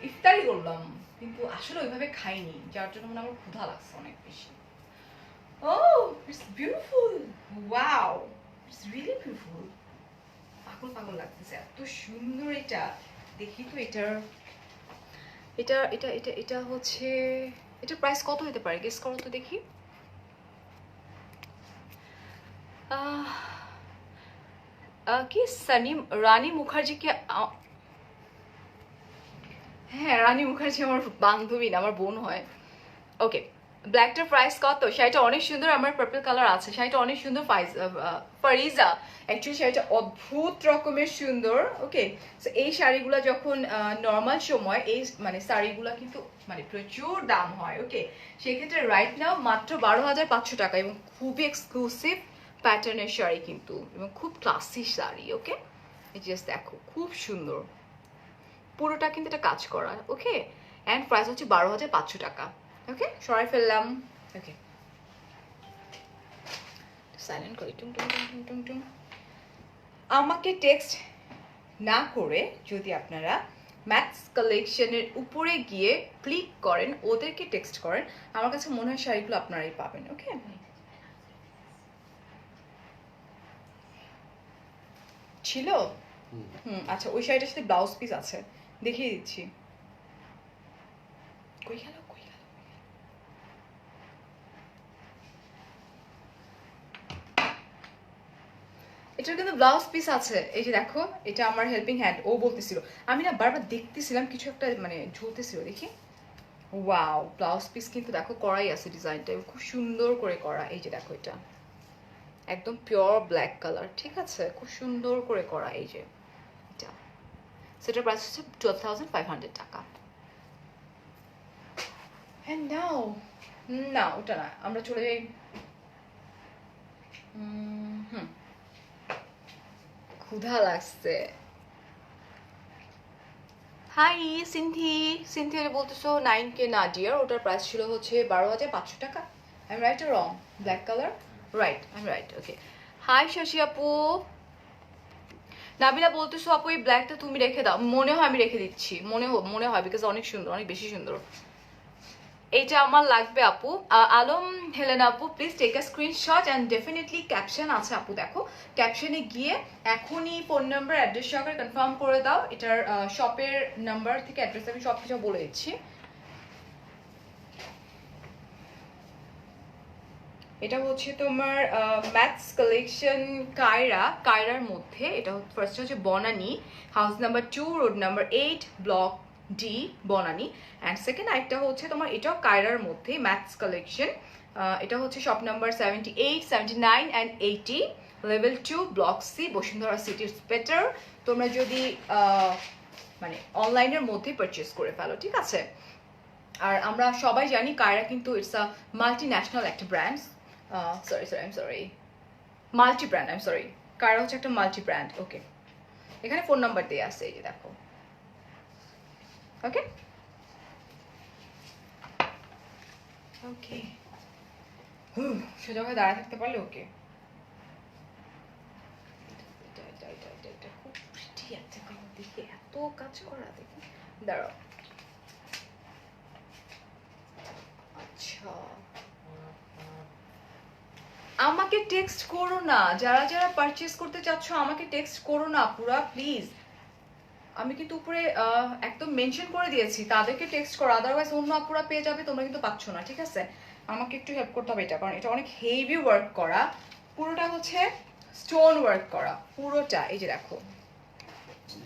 ইফতারি করলাম, কিন্তু আসলে ওইভাবে খাইনি, যার জন্য মনে আমার ক্ষুধা লাগছে অনেক বেশি। Oh it's beautiful, wow it's really beautiful. পাগল পাগল লাগতেছে, এত সুন্দর এটা। দেখি তো এটার এটা এটা এটা এটা হচ্ছে, এটার প্রাইস কত হতে পারে গেস করো তো দেখি। কি সানি রানী মুখার্জিকে, হ্যাঁ রানী মুখার্জি আমার বান্ধবী না, আমার বোন হয়। ওকে, ব্ল্যাকটার প্রাইস কত? শাড়িটা অনেক সুন্দর, আমার পার্পল কালার আছে, শাড়িটা অনেক সুন্দর। ফারিজা, অ্যাকচুয়ালি শাড়িটা অদ্ভুত রকমের সুন্দর। ওকে, সো এই শাড়িগুলো যখন নর্মাল সময় এই মানে শাড়িগুলো কিন্তু মানে প্রচুর দাম হয়। ওকে, সেক্ষেত্রে রাইট নাও মাত্র 12,500 টাকা, এবং খুবই এক্সক্লুসিভ প্যাটার্নের শাড়ি কিন্তু, এবং খুব ক্লাসি শাড়ি। ওকে, এই জাস্ট দেখো খুব সুন্দর, পুরোটা কিন্তু এটা কাজ করা। ওকে, অ্যান্ড প্রাইস হচ্ছে 12,500 টাকা। ওকে, সরাই ফেললাম। ওকে, সাইলেন্ট করি। টুং টুং টুং টুং টুং। আমাকে টেক্সট না করে যদি আপনারা ম্যাথস কালেকশনের উপরে গিয়ে ক্লিক করেন, ওদেরকে টেক্সট করেন, আমার কাছে মনে হয় শাড়িগুলো আপনারাই পাবেন। ওকে, ছিল আচ্ছা, ওই শাড়িটার সাথে ব্লাউজ পিস আছে, দেখিয়ে দিচ্ছি। কই গেল কই গেল? এটার কিন্তু ব্লাউজ পিস আছে, এই যে দেখো, এটা আমার হেল্পিং হ্যান্ড, ও বলতেছিল, আমি না বারবার দেখতেছিলাম কিছু একটা মানে ঝুলতেছিল, দেখি। ওয়াও, ব্লাউজ পিস কিন্তু দেখো করাই আছে, ডিজাইনটা খুব সুন্দর করে করা। এই যে দেখো, এটা একদম পিওর ব্ল্যাক কালার, ঠিক আছে, খুব সুন্দর করে করা। এই যে এটা, সেটার প্রাইস হচ্ছে 12,500 টাকা। হ্যাঁ নাও, না ওটা না, আমরা চলে যাই। ক্ষুধা লাগছে। হাই সিনথি বলতেছো 9K না ডিয়ার, ওটার প্রাইস ছিল হচ্ছে 12,500 টাকা। I am right or wrong? Black colour, right, I am right. Okay, hi Shashi আপু। নাবিলা বলতেছো আপু এই ব্ল্যাকটা তুমি রেখে দাও, মনে হয় আমি রেখে দিচ্ছি, মনে হয়, বিকজ অনেক সুন্দর, অনেক বেশি সুন্দর। এইটা আমার লাগবে আপু। আলম হেলেনা আপু, please take a screenshot and definitely caption আছে আপু, দেখো ক্যাপশনে গিয়ে এখনই ফোন নাম্বার অ্যাড্রেস সহকারে কনফার্ম করে দাও। এটার শপের নাম্বার থেকে অ্যাড্রেস আমি সব কিছু বলে দিচ্ছি। এটা হচ্ছে তোমার ম্যাথস কালেকশন কায়রার মধ্যে। এটা ফার্স্ট হচ্ছে Banani, house number 2, road number 8, block D, Banani. And second আরেকটা হচ্ছে তোমার, এটাও কায়রার মধ্যে, ম্যাথস কালেকশন। এটা হচ্ছে shop number 78, 79 and 80, level 2, block C, Bashundhara city better. তোমরা যদি মানে অনলাইনের মধ্যে পারচেস করে ফেলো, ঠিক আছে। আর আমরা সবাই জানি কায়রা কিন্তু ইটস আ মাল্টি ন্যাশনাল একটা brand. Multi brand, I am sorry, Kiara হচ্ছে একটা মাল্টি ব্র্যান্ড। ওকে, এখানে ফোন নাম্বার দিয়ে আছে, এই যে দেখো। ওকে ওকে, সোজা হয়ে দাঁড়ায় থাকতে পারলে। ওকে, এটা খুব প্রিটি একটা কালার, দেখি এত কাজ করা, দেখি দাঁড়াও। আচ্ছা, আমাকে টেক্সট করো না, যারা যারা পারচেস করতে চাচ্ছ আমাকে টেক্সট করো না পুরা, প্লিজ। আমি কিন্তু উপরে একদম মেনশন করে দিয়েছি, তাদেরকে টেক্সট করো, আদারওয়াইজ অন্য আপুরা পেয়ে যাবে, তোমরা কিন্তু পাচ্ছ না, ঠিক আছে? আমাকে একটু হেল্প করতে হবে এটা, কারণ এটা অনেক হেভি ওয়ার্ক করা, পুরোটা হচ্ছে স্টোন ওয়ার্ক করা পুরোটা। এই যে দেখো,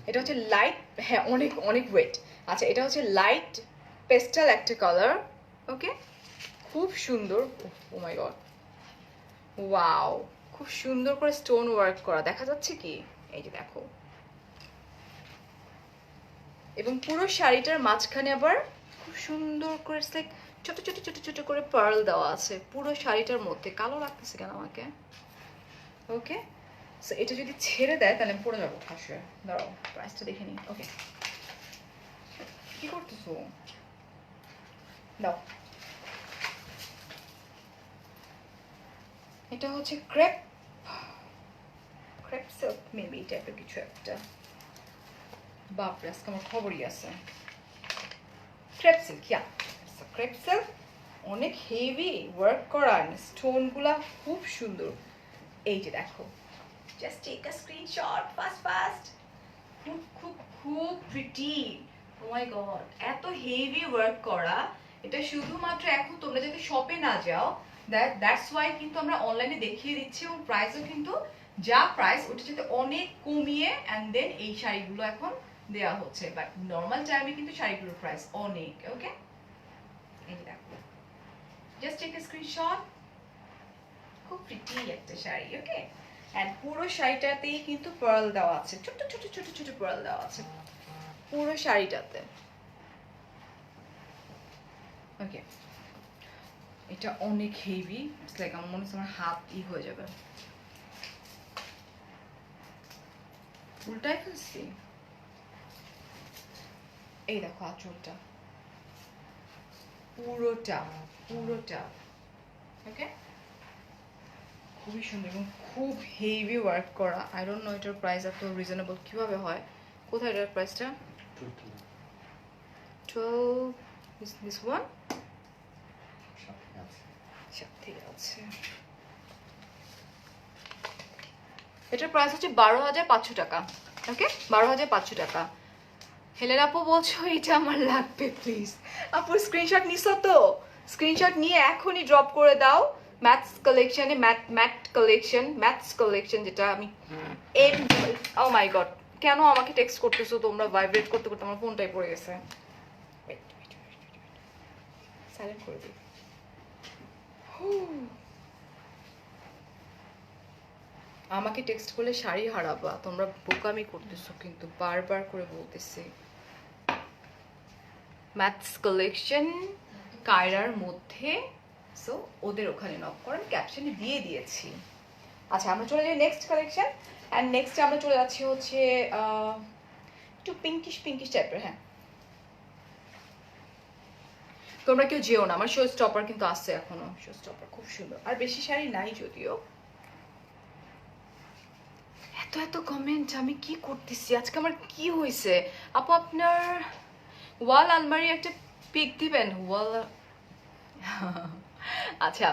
এটা হচ্ছে লাইট, হ্যাঁ অনেক অনেক ওয়েট। আচ্ছা, এটা হচ্ছে লাইট পেস্টাল একটা কালার, ওকে, খুব সুন্দর। ও মাই গড, ওয়াও, খুব সুন্দর করে স্টোন ওয়ার্ক করা, দেখা যাচ্ছে কি? এই যে দেখো, এবং পুরো শাড়িটার মাঝখানে আবার খুব সুন্দর করে লাইক ছোট ছোট ছোট ছোট করে পার্ল দেওয়া আছে পুরো শাড়িটার মধ্যে। কালো লাগতেছে কেন আমাকে? ওকে, সো এটা যদি ছেড়ে দেয় তাহলে আমি পরে যাবো ফাঁসে। দাঁড়াও, প্রাইসটা দেখে নিই। ওকে, কি করতেছো? দাও। এটা হচ্ছে ক্রেপ ক্রেপ সিল্ক মেবি টাইপের কিছু একটা। বাপরে, আজকে আমার খবরই আছে। Crepe silk, yeah crepe silk, অনেক হেভি ওয়ার্ক করা, স্টোনগুলা খুব সুন্দর। এই যে দেখো, just take a screenshot fast fast. খুব খুব খুব প্রিটি, ও মাই গড, এত হেভি ওয়ার্ক করা। এটা শুধুমাত্র এখন তোমরা যদি শপে না যাও, দ্যাটস ওয়াই কিন্তু আমরা অনলাইনে দেখিয়ে দিচ্ছি, এবং প্রাইসও কিন্তু যা প্রাইস ওটা সাথে অনেক কমিয়ে অ্যান্ড দেন এই শাড়িগুলো এখন দেওয়া হচ্ছে, বাট নর্মাল টাইমে কিন্তু শাড়িগুলোর প্রাইস অনেক। ওকে, এই দেখো, জাস্ট টেক এ স্ক্রিনশট। খুব প্রিটি একটা শাড়ি, ওকে, এন্ড পুরো শাড়িটাতেই কিন্তু পার্ল দেওয়া আছে, ছোট ছোট ছোট ছোট পার্ল দেওয়া আছে পুরো শাড়িটাতে। ওকে, এটা অনেক হেভি, ইটস লাইক আমার মনে হচ্ছে আমার হাত হয়ে যাবে। উল্টাই ফেলছি। এই দেখো আঁচলটা, পুরোটা পুরোটা, ওকে, খুবই সুন্দর এবং খুব হেভি ওয়ার্ক করা। আই ডোন্ট নো এটার প্রাইস এত রিজনেবল কিভাবে হয়। কোথায় এটার প্রাইসটা? 12 দিস ওয়ান সাথে আছে। এটার প্রাইস হচ্ছে 12,500 টাকা। ওকে, 12,500 টাকা। হেলের আপু বলছো এটা আমার লাগবে, প্লিজ আপু স্ক্রিনশট নিছো তো? স্ক্রিনশট নিয়ে এখনই ড্রপ করে দাও ম্যাথস কালেকশনে, ম্যাথস কালেকশন যেটা আমি ও মাই গড, কেন আমাকে টেক্সট করতেছো তোমরা? ভাইব্রেট করতে করতে আমার ফোনটাই পড়ে গেছে, সাইলেন্ট করে দিই। আমাকে টেক্সট করলে শাড়ি হারাবা, তোমরা বোকামি করতেছো কিন্তু, বারবার করে বলতেছি। ম্যাথস কালেকশন কায়রার মধ্যে, সো ওদের ওখানে নক করেন, ক্যাপশনে দিয়ে দিয়েছি। আচ্ছা, আমরা চলে যাই নেক্সট কালেকশন, অ্যান্ড নেক্সট আমরা চলে যাচ্ছি হচ্ছে একটু পিঙ্কিশ পিঙ্কিশ টাইপের। হ্যাঁ, তোমরা কেউ যেও না, আমার শো স্টপার কিন্তু আসছে এখনো, শো স্টপার খুব সুন্দর, আর বেশি শাড়ি নাই যদিও। এত এত কমেন্ট, আমি কি করতেছি আজকে, আমার কি হয়েছে? আপু আপনার ওয়াল আলমারি একটা পিক দিবেন, ওয়াল আচ্ছা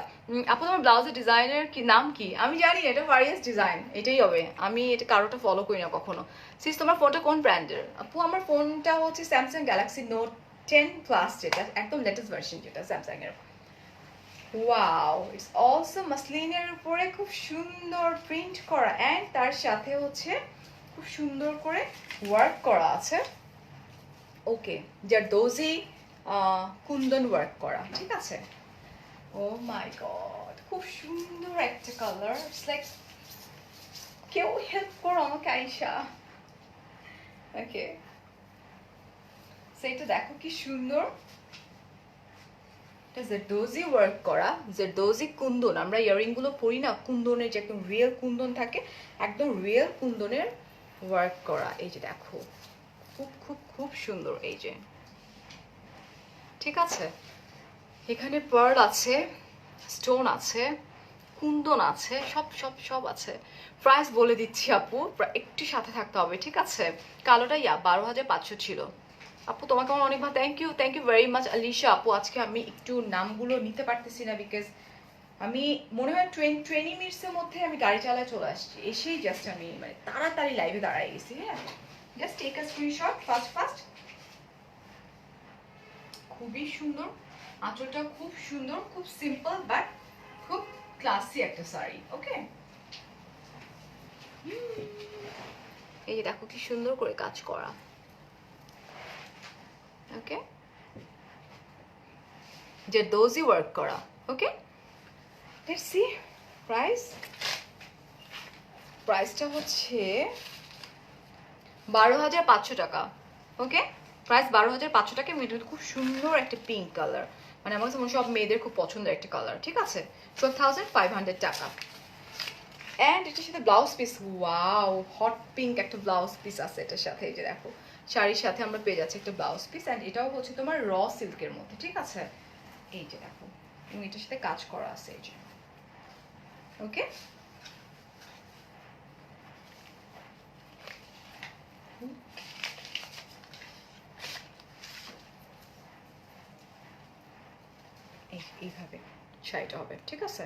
আপু তোমার ব্লাউজের ডিজাইনের কি নাম কি? আমি জানি এটা ভারিয়াস ডিজাইন, এটাই হবে, আমি এটা কারোটা ফলো করি না কখনো। সিস তোমার ফোনটা কোন ব্র্যান্ডের? আপু আমার ফোনটা হচ্ছে স্যামসাং গ্যালাক্সি নোট 10 প্লাস, যেটা একদম লেটেস্ট ভার্সন, যেটা স্যামসাং এর। ওয়াও, ইটস অলসো মাসলিনের উপরে খুব সুন্দর প্রিন্ট করা, অ্যান্ড তার সাথে হচ্ছে খুব সুন্দর করে ওয়ার্ক করা আছে। ওকে, জারদোজি কুন্দন ওয়ার্ক করা, ঠিক আছে। ও মাই গড, খুব সুন্দর একটা কালার, ইটস লাইক কেউ হেল্প করো আমাকে আইসা। ওকে, সেটা দেখো কি সুন্দর, জারদোজি ওয়ার্ক করা, জারদোজি কুন্দন। আমরা ইয়ারিং গুলো পরি না কুন্দনের, যে একদম রিয়েল কুন্দন থাকে, একদম রিয়েল কুন্দনের ওয়ার্ক করা। এই যে দেখো, খুব খুব খুব সুন্দর, এই যে, ঠিক আছে। এখানে পার্ল আছে, স্টোন আছে, কুন্দন আছে, সব সব সব আছে। প্রাইস বলে দিচ্ছি আপু, একটু সাথে থাকতে হবে, ঠিক আছে। কালোটা 12,500 ছিল। আপু তোমাকে আমার অনেক thank you very much Alisha আপু। আজকে আমি একটু নামগুলো নিতে পারতেছি না, বিকজ আমি মনে হয় 20 মিনিটসের মধ্যে আমি গাড়ি চালায় চলে আসছি, এসেই জাস্ট আমি মানে তাড়াতাড়ি লাইভে দাঁড়াই গেছি। হ্যাঁ, just take a screenshot fast খুবই সুন্দর, আঁচলটা খুব সুন্দর, খুব সিম্পল বাট খুব ক্লাসি একটা শাড়ি। ওকে, এই যে দেখো কি সুন্দর করে কাজ করা। ওকে, যে দোজি ওয়ার্ক করা। ওকে, লেটস সি প্রাইস। প্রাইসটা হচ্ছে 12,500 টাকা। ওকে, প্রাইস 12,500 টাকা। মেয়েদের খুব সুন্দর একটা পিঙ্ক কালার, মানে আমার কাছে মনে হয় সব মেয়েদের খুব পছন্দের একটা কালার। ঠিক আছে, 12,500 টাকা। অ্যান্ড এটার সাথে blouse piece, wow hot pink একটা ব্লাউজ পিস আছে এটার সাথে। এই যে দেখো শাড়ির সাথে আমরা পেয়ে যাচ্ছি একটা ব্লাউজ পিস, অ্যান্ড এটাও হচ্ছে তোমার র সিল্কের মধ্যে। ঠিক আছে, এই যে দেখো, এবং এটার সাথে কাজ করা আছে এই যে। ওকে, এইভাবে শাড়িটা হবে। ঠিক আছে,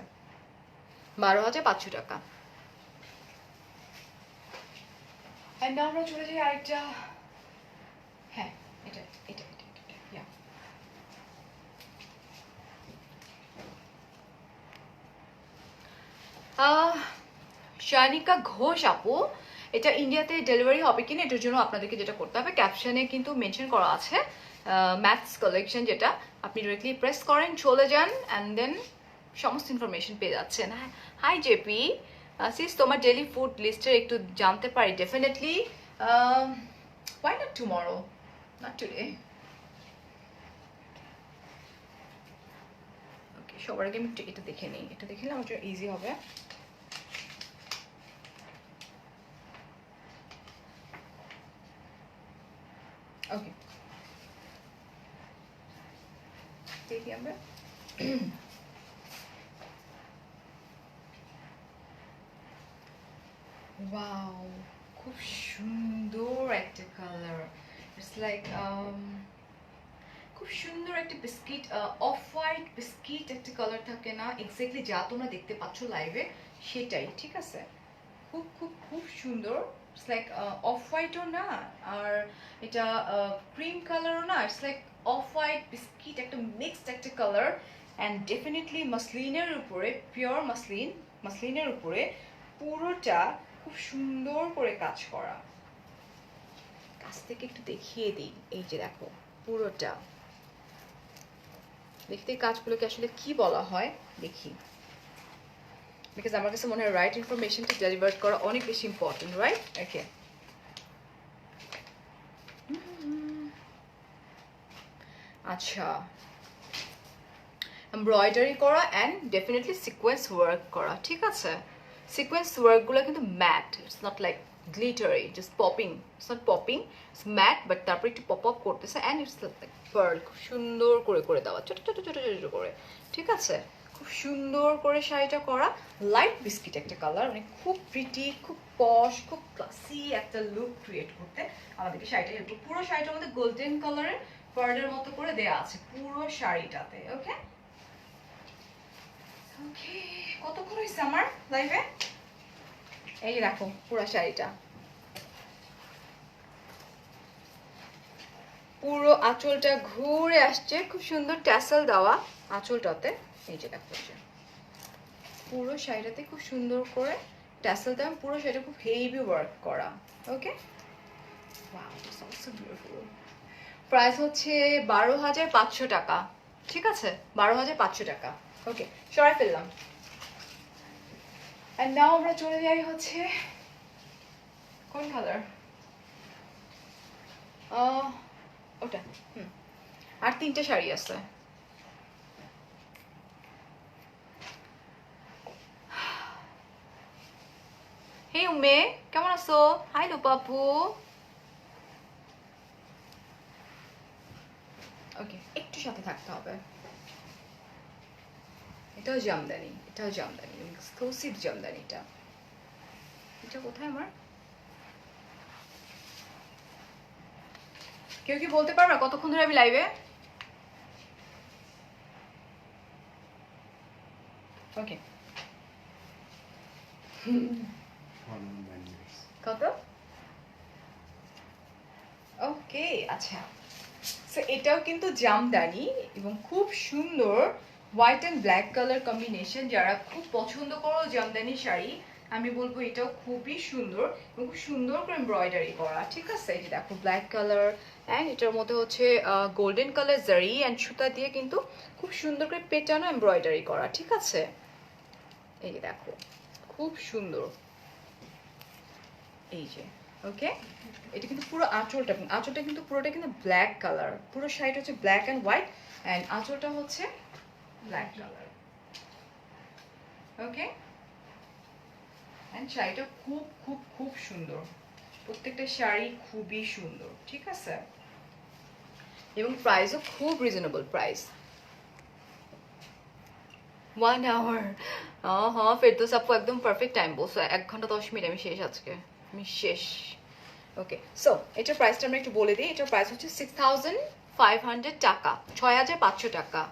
12,500 টাকা। অ্যান্ড আমরা চলে যাই আরেকটা। হ্যাঁ, এটা এটা এটা এটা ইয়া। শানিকা ঘোষ আপু, এটা ইন্ডিয়াতে ডেলিভারি হবে কিনা এটার জন্য আপনাদেরকে যেটা করতে হবে, ক্যাপশনে কিন্তু মেনশন করা আছে ম্যাথস কালেকশন, যেটা আপনি ডিরেক্টলি প্রেস করেন, চলে যান, অ্যান্ড দেন সমস্ত ইনফরমেশন পেয়ে যাচ্ছেন। হ্যাঁ, হাই জেপি সিস, তোমার ডেলি ফুড লিস্টের একটু জানতে পারি? Definitely, why not tomorrow, not today. ওকে, সবার আগে আমি এটা দেখে নিই, এটা দেখে নিলে আমার জন্য ইজি হবে। ওকে, দেখি আমরা। ওয়াও, খুব সুন্দর একটা কালার। ইটস লাইক খুব সুন্দর একটা বিস্কিট, অফ হোয়াইট বিস্কিট একটা কালার থাকে না, এক্স্যাক্টলি যা তোমরা দেখতে পাচ্ছ লাইভে সেটাই। ঠিক আছে, খুব খুব খুব সুন্দর। ইটস লাইক অফ হোয়াইটও না, আর এটা ক্রিম কালারও না, it's like off white biscuit একটা মিক্সড একটা কালার। অ্যান্ড ডেফিনেটলি মাসলিনের উপরে, পিওর মাসলিনের উপরে পুরোটা খুব সুন্দর করে কাজ করা। কাছ থেকে একটু দেখিয়ে দিই, এই যে দেখো পুরোটা। দেখতে কাজগুলোকে আসলে কি বলা হয় দেখি, বিকজ আমার কাছে মনে হয় রাইট ইনফরমেশনটা ডেলিভার করা অনেক বেশি ইম্পর্টেন্ট, রাইট? ওকে, আচ্ছা, এমব্রয়ডারি করা অ্যান্ড ডেফিনেটলি সিকোয়েন্স ওয়ার্ক করা। ঠিক আছে, সিকোয়েন্স ওয়ার্কগুলো কিন্তু matte, it's not like glittery just popping, it's not popping, it's matte, but তারপরে একটু পপ আপ করতেছে, অ্যান্ড ইটস লাইক পার্ল, খুব সুন্দর করে করে দেওয়া, ছোটো ছোটো ছোটো ছোটো করে। ঠিক আছে, খুব সুন্দর করে শাড়িটা করা, লাইট বিস্কিট একটা কালার, মানে খুব প্রিটি, খুব পশ, খুব ক্লাসি একটা লুক ক্রিয়েট করতে আমাদেরকে শাড়িটা হেল্প। পুরো শাড়িটার মধ্যে গোল্ডেন কালারের পার্লের মতো করে দেয়া আছে পুরো শাড়িটাতে। ওকে, ওকে, কতক্ষণ হয়েছে আমার লাইভে? এই যে দেখো পুরো শাড়িটা, পুরো আঁচলটা ঘুরে আসছে, খুব সুন্দর ট্যাসেল দেওয়া আঁচলটাতে। এই যে দেখো, পুরো শাড়িটাতে খুব সুন্দর করে ট্যাসেল দেওয়া, পুরো শাড়িটা খুব হেভি ওয়ার্ক করা। Okay, wow, it's also beautiful. Price হচ্ছে 12,500 টাকা। ঠিক আছে, 12,500 টাকা। ওকে, সরাই ফেললাম। অ্যান্ড নাও আমরা চলে যাই হচ্ছে কোন কালার, ওটা। আর 3টে শাড়ি আছে। হে উমে, কেমন আছো? হাই লুপাপু। ওকে, একটু সাথে থাকতে হবে। এটাও জামদানি, এটাও জামদানি, এক্সক্লুসিভ জামদানিটা। এটা কোথায় আমার? কেউ কি বলতে পারবে কতক্ষণ ধরে আমি লাইভে? ওকে, কত? ওকে, আচ্ছা, সো এটাও কিন্তু জামদানি এবং খুব সুন্দর white and black colour combination. যারা খুব পছন্দ করো জামদানি শাড়ি, আমি বলবো এটাও খুবই সুন্দর এবং খুব সুন্দর করে এমব্রয়ডারি করা। ঠিক আছে, এই যে দেখো ব্ল্যাক কালার অ্যান্ড এটার মধ্যে হচ্ছে গোল্ডেন কালার জারি অ্যান্ড সুতা দিয়ে কিন্তু খুব সুন্দর করে পেটানো এমব্রয়ডারি করা। ঠিক আছে, এই যে দেখো খুব সুন্দর, এই যে ওকে। এটা কিন্তু পুরো আঁচলটা, আঁচলটা কিন্তু পুরোটা কিন্তু ব্ল্যাক কালার, পুরো শাড়িটা হচ্ছে ব্ল্যাক অ্যান্ড হোয়াইট অ্যান্ড আঁচলটা হচ্ছে ব্ল্যাক কালার। ওকে, অ্যান্ড শাড়িটা খুব খুব খুব সুন্দর, প্রত্যেকটা শাড়ি খুবই সুন্দর। ঠিক আছে, এবং প্রাইসও খুব রিজনেবল প্রাইস। 1 আওয়ার, হ্যাঁ ফেরদৌস আপু একদম পারফেক্ট টাইম বলছো, 1 ঘন্টা 10 মিনিট আমি শেষ, আজকে আমি শেষ। ওকে, সো এটার প্রাইসটা আমরা একটু বলে দিই। এটার প্রাইস হচ্ছে 6500 টাকা, 6500 টাকা।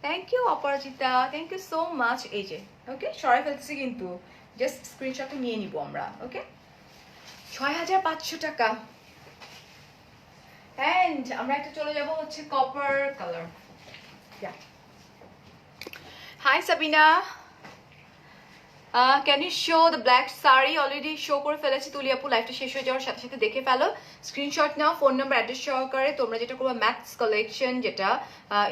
Thank you Aparajita, thank you so much. এই যে ওকে, সরাই ফেলতেছি কিন্তু জাস্ট স্ক্রিনশটটা নিয়ে নিব আমরা। ওকে, 6500 টাকা। অ্যান্ড আমরা একটা চলে যাব হচ্ছে copper colour. Hi Sabina, can you show the black sari? Already show করে ফেলেছি তুলি আপু, লাইভটা শেষ হয়ে যাওয়ার সাথে সাথে দেখে ফেলো, স্ক্রিনশট নাও, ফোন নাম্বার অ্যাড্রেস সহকারে। তোমরা যেটা করবো ম্যাক্স কালেকশন, যেটা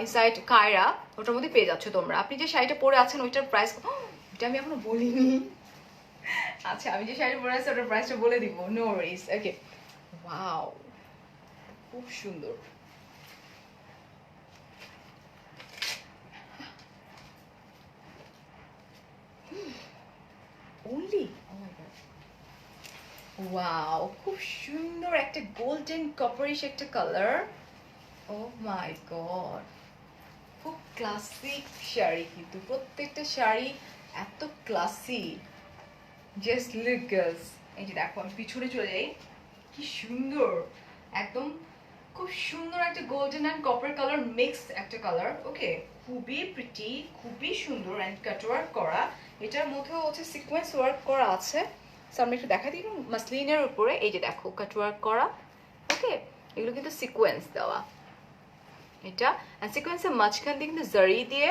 ইনসাইড কায়রা, ওটার মধ্যে পেয়ে যাচ্ছ তোমরা। আপনি যে শাড়িটা পরে আছেন ওইটার প্রাইস, এটা আমি এখনো বলিনি। আচ্ছা, আমি যে শাড়ি পরে আছি ওটার প্রাইসটা বলে দিব, নো ওয়ারিজ। ওকে, ওয়াও খুব সুন্দর। Only? Oh my god. Wow, খুব সুন্দর একটা গোল্ডেন কপারিশ একটা কালার। ও মাই গড, খুব ক্লাসিক শাড়ি, কিন্তু প্রত্যেকটা শাড়ি এত ক্লাসি। জাস্ট লুক গার্লস, এই যে দেখো আমি পিছনে চলে যাই, কি সুন্দর, একদম খুব সুন্দর একটা golden and copper colour mix একটা কালার। ওকে, খুবই প্রিটি, খুবই সুন্দর অ্যান্ড কাটওয়ার্ক করা। এটার মধ্যেও হচ্ছে সিকোয়েন্স ওয়ার্ক করা আছে। সামনে একটু দেখা দিই, মাসলিনের উপরে এই যে দেখো কাটওয়ার্ক করা। ওকে, এগুলো কিন্তু সিকোয়েন্স দেওয়া এটা, অ্যান্ড সিকোয়েন্সের মাঝখান দিয়ে কিন্তু জারি দিয়ে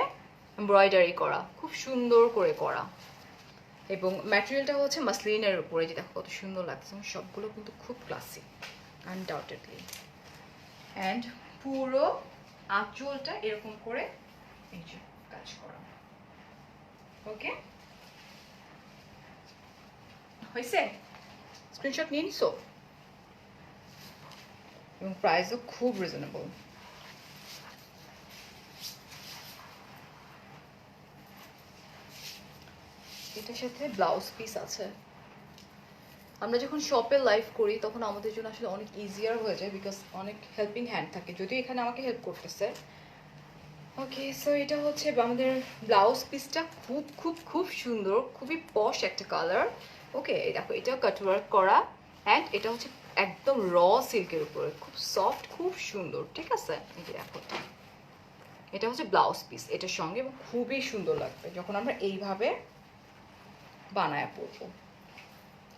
এমব্রয়ডারি করা, খুব সুন্দর করে করা। এবং ম্যাটেরিয়ালটা হচ্ছে মাসলিনের উপরে, যে দেখো কত সুন্দর লাগছে। সবগুলো কিন্তু খুব ক্লাসি আনডাউটেডলি। অ্যান্ড পুরো আঁচলটা এরকম করে এই যে কাজ করা। ওকে, হয়েছে? স্ক্রিনশট নিয়ে নিছো? এবং প্রাইসও খুব রিজনেবল। এটার সাথে ব্লাউজ পিস আছে। আমরা যখন শপে লাইভ করি তখন আমাদের জন্য আসলে অনেক ইজিয়ার হয়ে যায়, বিকজ অনেক হেল্পিং হ্যান্ড থাকে, যদিও এখানে আমাকে হেল্প করতেছে। ওকে, সো এটা হচ্ছে আমাদের ব্লাউজ পিসটা, খুব খুব খুব সুন্দর, খুবই পশ একটা কালার। ওকে, দেখো এটাও কাটওয়ার্ক করা অ্যান্ড এটা হচ্ছে একদম র সিল্কের উপরে, খুব সফট, খুব সুন্দর। ঠিক আছে, এই যে দেখো এটা হচ্ছে ব্লাউজ পিস এটার সঙ্গে, এবং খুবই সুন্দর লাগবে যখন আমরা এইভাবে বানায় পরবো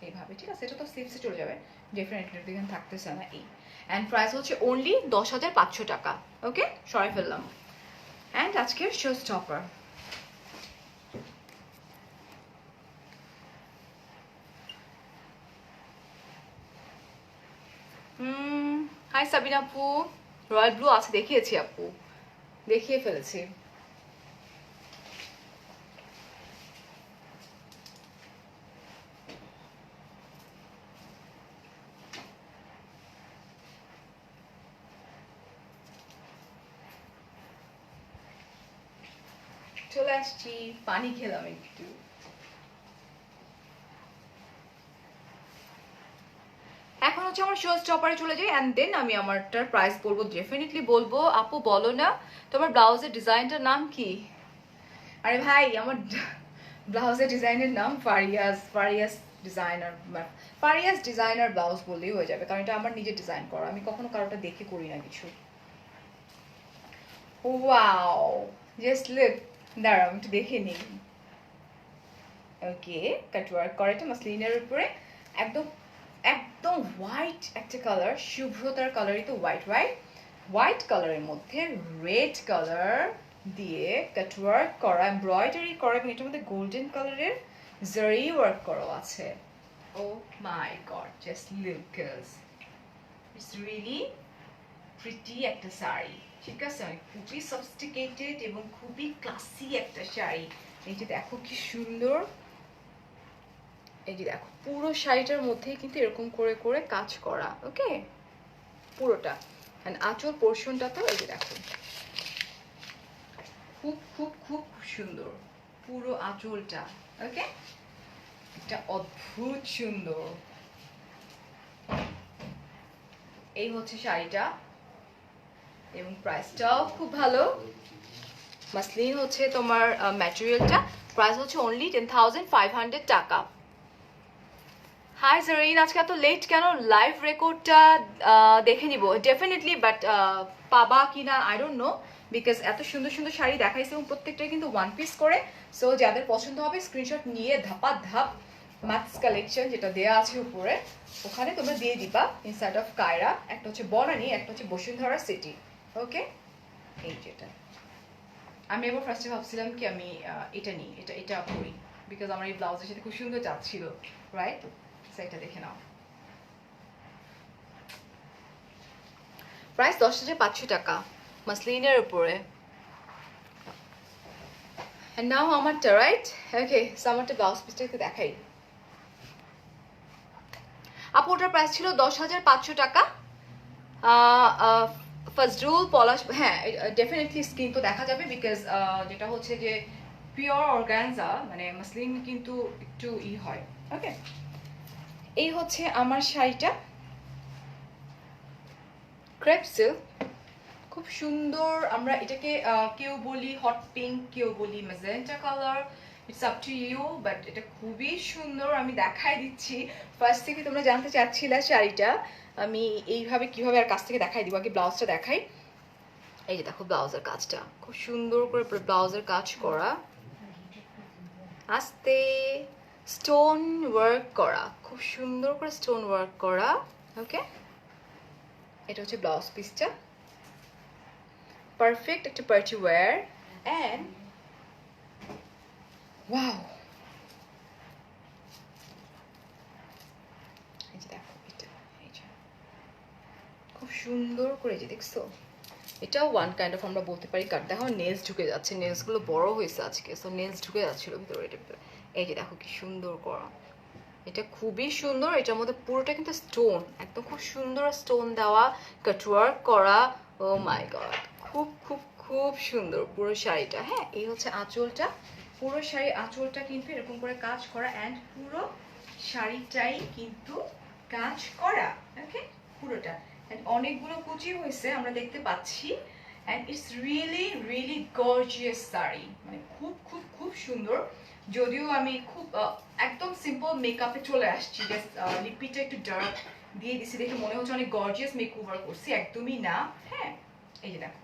এইভাবে। ঠিক আছে, এটা তো স্লিভসে চলে যাবে, ডেফিনেটলি এখানে থাকতেছে না। এই অ্যান্ড প্রাইস হচ্ছে অনলি 10,500 টাকা। ওকে, সরাই ফেললাম। অ্যান্ড আজকের শো স্টপার, হাই সাবিনা আপু, রয়্যাল ব্লু আছে, দেখিয়েছি আপু, দেখিয়ে ফেলেছি। চলে আসছি, পানি খেলাম একটু। এখন হচ্ছে আমার শো স্টপারে চলে যাই, অ্যান্ড দেন আমি আমারটার প্রাইস বলবো, ডেফিনেটলি বলবো। আপু বলো না তোমার ব্লাউজের ডিজাইনটার নাম কি? আরে ভাই, আমার ব্লাউজের ডিজাইনের নাম ফারিয়াস, ফারিয়াস ডিজাইনার, ফারিয়াস ডিজাইনার ব্লাউজ বললেই হয়ে যাবে, কারণ এটা আমার নিজের ডিজাইন করা, আমি কখনো কারোটা দেখে করি না কিছু। ওয়াও, জাস্ট লুক, দাঁড়াও একটু দেখে নিই। ওকে, কাটওয়ার্ক করা, এটা মাসলিনের উপরে একদম একদম হোয়াইট একটা কালার, শুভ্রতার কালারই তো হোয়াইট, রাইট? হোয়াইট কালারের মধ্যে রেড কালার দিয়ে কাটওয়ার্ক করা, এমব্রয়ডারি করা, এবং এটার মধ্যে গোল্ডেন কালারের জারি ওয়ার্ক করা আছে। Oh my god, just look girls, it's really pretty একটা শাড়ি, ঠিক আছে? খুবই সফিস্টিকেটেড এবং খুবই ক্লাসি একটা শাড়ি। এই যে দেখো কি সুন্দর, এই যে দেখো পুরো শাড়িটার মধ্যে কিন্তু এরকম করে করে কাজ করা, ওকে, পুরোটা। অ্যান্ড আঁচল পোর্শনটা তো এই যে দেখো খুব খুব খুব সুন্দর পুরো আঁচলটা, ওকে, এটা অদ্ভুত সুন্দর। এই হচ্ছে শাড়িটা এবং প্রাইসটাও খুব ভালো। মাসলিন হচ্ছে তোমার ম্যাটেরিয়ালটা, প্রাইস হচ্ছে অনলি 10,500 টাকা। হাই জারিন, আজকে এত লেট কেন? লাইভ রেকর্ডটা দেখে নিব ডেফিনেটলি, বাট পাবা কিনা আই ডোন্ট নো, বিকজ এত সুন্দর সুন্দর শাড়ি দেখাইছে এবং প্রত্যেকটাই কিন্তু ওয়ান পিস করে। সো যাদের পছন্দ হবে স্ক্রিনশট নিয়ে ধাপা ধাপ ম্যাথস কালেকশন যেটা দেওয়া আছে উপরে, ওখানে তোমরা দিয়ে দিবা। ইনসাইড অফ কায়রা, একটা হচ্ছে বনানী, একটা হচ্ছে বসুন্ধরা সিটি, ওকে। এই যেটা আমি এবার ফার্স্টে ভাবছিলাম কি আমি এটা নিই, এটা করি, বিকজ আমার এই ব্লাউজের সাথে খুব সুন্দর যাচ্ছিল, রাইট? এটা দেখে নাও, প্রাইস 10,500 টাকা মাসলিনের উপরে। And now আমারটা, রাইট? ওকে, সো আমারটা ব্লাউজ পিসটা একটু দেখাই। আপু ওটার প্রাইস ছিল 10,500 টাকা। ফাজরুল পলাশ, হ্যাঁ ডেফিনেটলি স্ক্রিন তো দেখা যাবে, বিকজ যেটা হচ্ছে যে পিওর অর্গানজা, মানে মাসলিন কিন্তু একটু হয়, ওকে। এই হচ্ছে আমার শাড়িটা, ক্রেপ সিল্ক, খুব সুন্দর। আমরা এটাকে কেউ বলি হট পিঙ্ক, কেউ বলি magenta colour, it's up to you, but এটা খুবই সুন্দর। আমি দেখাই দিচ্ছি, ফার্স্ট থেকে তোমরা জানতে চাচ্ছিলা শাড়িটা, আমি এইভাবে কিভাবে আর কাছ থেকে দেখাই দিব। আগে ব্লাউজটা দেখাই। এই যে দেখো ব্লাউজের কাজটা খুব সুন্দর করে ব্লাউজের কাজ করা, আস্তে স্টোন ওয়ার্ক করা, খুব সুন্দর করে স্টোন ওয়ার্ক করা, ওকে। এটা হচ্ছে ব্লাউজ পিসটা, পারফেক্ট একটা পার্টি ওয়্যার। অ্যান্ড ওয়াও, এই যে দেখো এটা, এই যে খুব সুন্দর করে, যে দেখছো, এটাও ওয়ান কাইন্ড অফ আমরা বলতে পারি কাট। দেখো নেলস ঢুকে যাচ্ছে, নেলসগুলো বড় হয়েছে আজকে, সো নেলস ঢুকে যাচ্ছিল ভিতরে, এটা এই যে দেখো কি সুন্দর করা, এটা খুবই সুন্দর। এটার মধ্যে পুরোটা কিন্তু স্টোন, একদম খুব সুন্দর স্টোন দেওয়া, কাটওয়ার্ক করা, ও মাই গড, খুব খুব খুব সুন্দর পুরো শাড়িটা। হ্যাঁ, এই হচ্ছে আঁচলটা, পুরো শাড়ি আঁচলটা কিন্তু এরকম করে কাজ করা, অ্যান্ড পুরো শাড়িটাই কিন্তু কাজ করা, ওকে, পুরোটা। অ্যান্ড অনেকগুলো কুচি হয়েছে আমরা দেখতে পাচ্ছি, and it's really really gorgeous sari, মানে খুব খুব খুব সুন্দর। যদিও আমি খুব একদম সিম্পল মেকআপে চলে আসছি, জাস্ট লিপিটা একটু ডার্ক দিয়ে দিছি, দেখে মনে হচ্ছে অনেক গর্জিয়াস মেকওভার করছি, একদমই না। হ্যাঁ, এই যে দেখো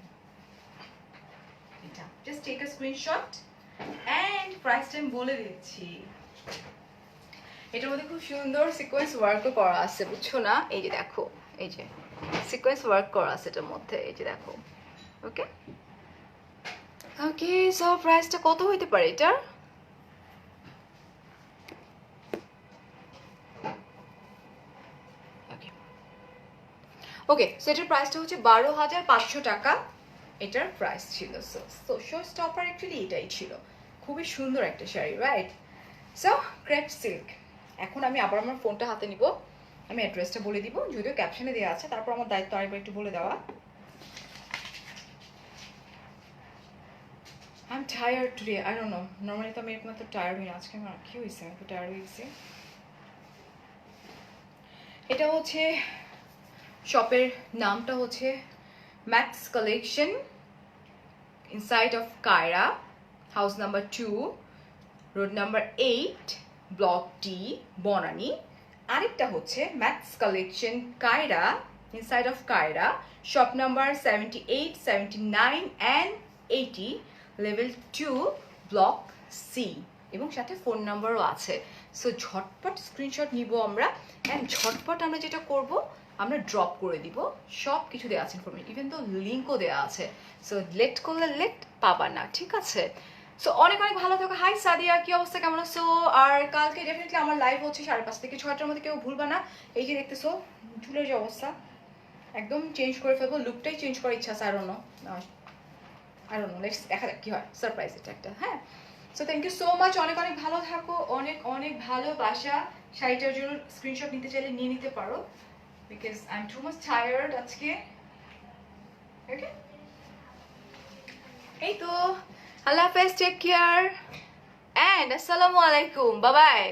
এটা, just take a screenshot. And প্রাইসটা আমি বলে দিচ্ছি, এটার মধ্যে খুব সুন্দর সিকোয়েন্স ওয়ার্কও করা আছে, বুঝছো না? এই যে দেখো, এই যে সিকোয়েন্স ওয়ার্ক করা আছে এটার মধ্যে, এই যে দেখো, ওকে ওকে। সো প্রাইসটা কত হইতে পারে এটার? ওকে, সো এটার প্রাইসটা হচ্ছে 12,500 টাকা এটার প্রাইস ছিল। সো শো স্টপার অ্যাকচুয়ালি এটাই ছিল, খুবই সুন্দর একটা sari, right? So crepe silk. এখন আমি আবার আমার ফোনটা হাতে নিব, আমি অ্যাড্রেসটা বলে দিব, যদিও ক্যাপশনে দেওয়া আছে, তারপর আমার দায়িত্ব আরেকবার একটু বলে দেওয়া। I am tired today, I don't know, normally তো আমি এরকম এত টায়ার্ড হই না, আজকে আমার কি হয়েছে, আমি একটু টায়ার্ড হয়ে গেছি। এটা হচ্ছে শপের নামটা হচ্ছে max collection, inside of Kiara, house number 2, road number 8, block D, Banani. আরেকটা হচ্ছে max collection Kiara, inside of Kayra, shop number 78, 79 and 80, level 2, block C, এবং সাথে ফোন নাম্বারও আছে। সো ঝটপট স্ক্রিনশট নিব আমরা, অ্যান্ড ঝটপট আমরা যেটা করব আমরা ড্রপ করে দিব। সব কিছু দেওয়া আছে ইনফরমেশন, ইভেন তো লিঙ্কও দেওয়া আছে। সো লেট করলে লেট পাবা না, ঠিক আছে? সো অনেক অনেক ভালো থাকো। হাই সাদিয়া, কি অবস্থা, কেমন আছো? আর কালকে ডেফিনেটলি আমার লাইভ হচ্ছে 5:30 থেকে 6টার মধ্যে, কেউ ভুলবা না। এই যে দেখতেছো চুলের যে অবস্থা, একদম চেঞ্জ করে ফেলবো, লুকটাই চেঞ্জ করার ইচ্ছা আছে। আই ডোন্ট নো, লেটস দেখা যাক কি হয়, সারপ্রাইজ এটা একটা। হ্যাঁ, so thank you so much, অনেক অনেক ভালো থাকো, অনেক অনেক ভালোবাসা। শাড়িটার জন্য স্ক্রিনশট নিতে চাইলে নিয়ে নিতে পারো, because I am too much tired আজকে। ওকে, এই তো, আল্লাহ হাফেজ, টেক কেয়ার, অ্যান্ড আসসালামু আলাইকুম, বাই বাই।